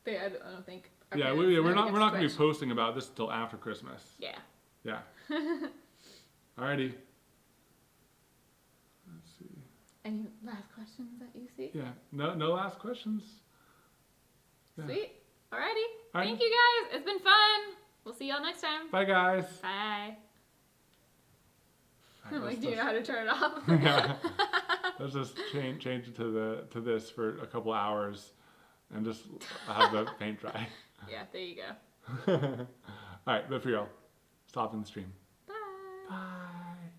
I don't think. our Yeah, parents we're know not to going to be Twitch. posting about this until after Christmas. Yeah. Yeah. Alrighty. Let's see. Any last questions that you see? Yeah. No last questions. Yeah. Sweet. Alrighty. Alright. Thank you guys. It's been fun. We'll see y'all next time. Bye, guys. Bye. Alright, Like, do you know how to turn it off? Yeah. Let's just change it to this for a couple hours, and just have the paint dry. Yeah, there you go. All right, but for y'all, stop in the stream. Bye. Bye.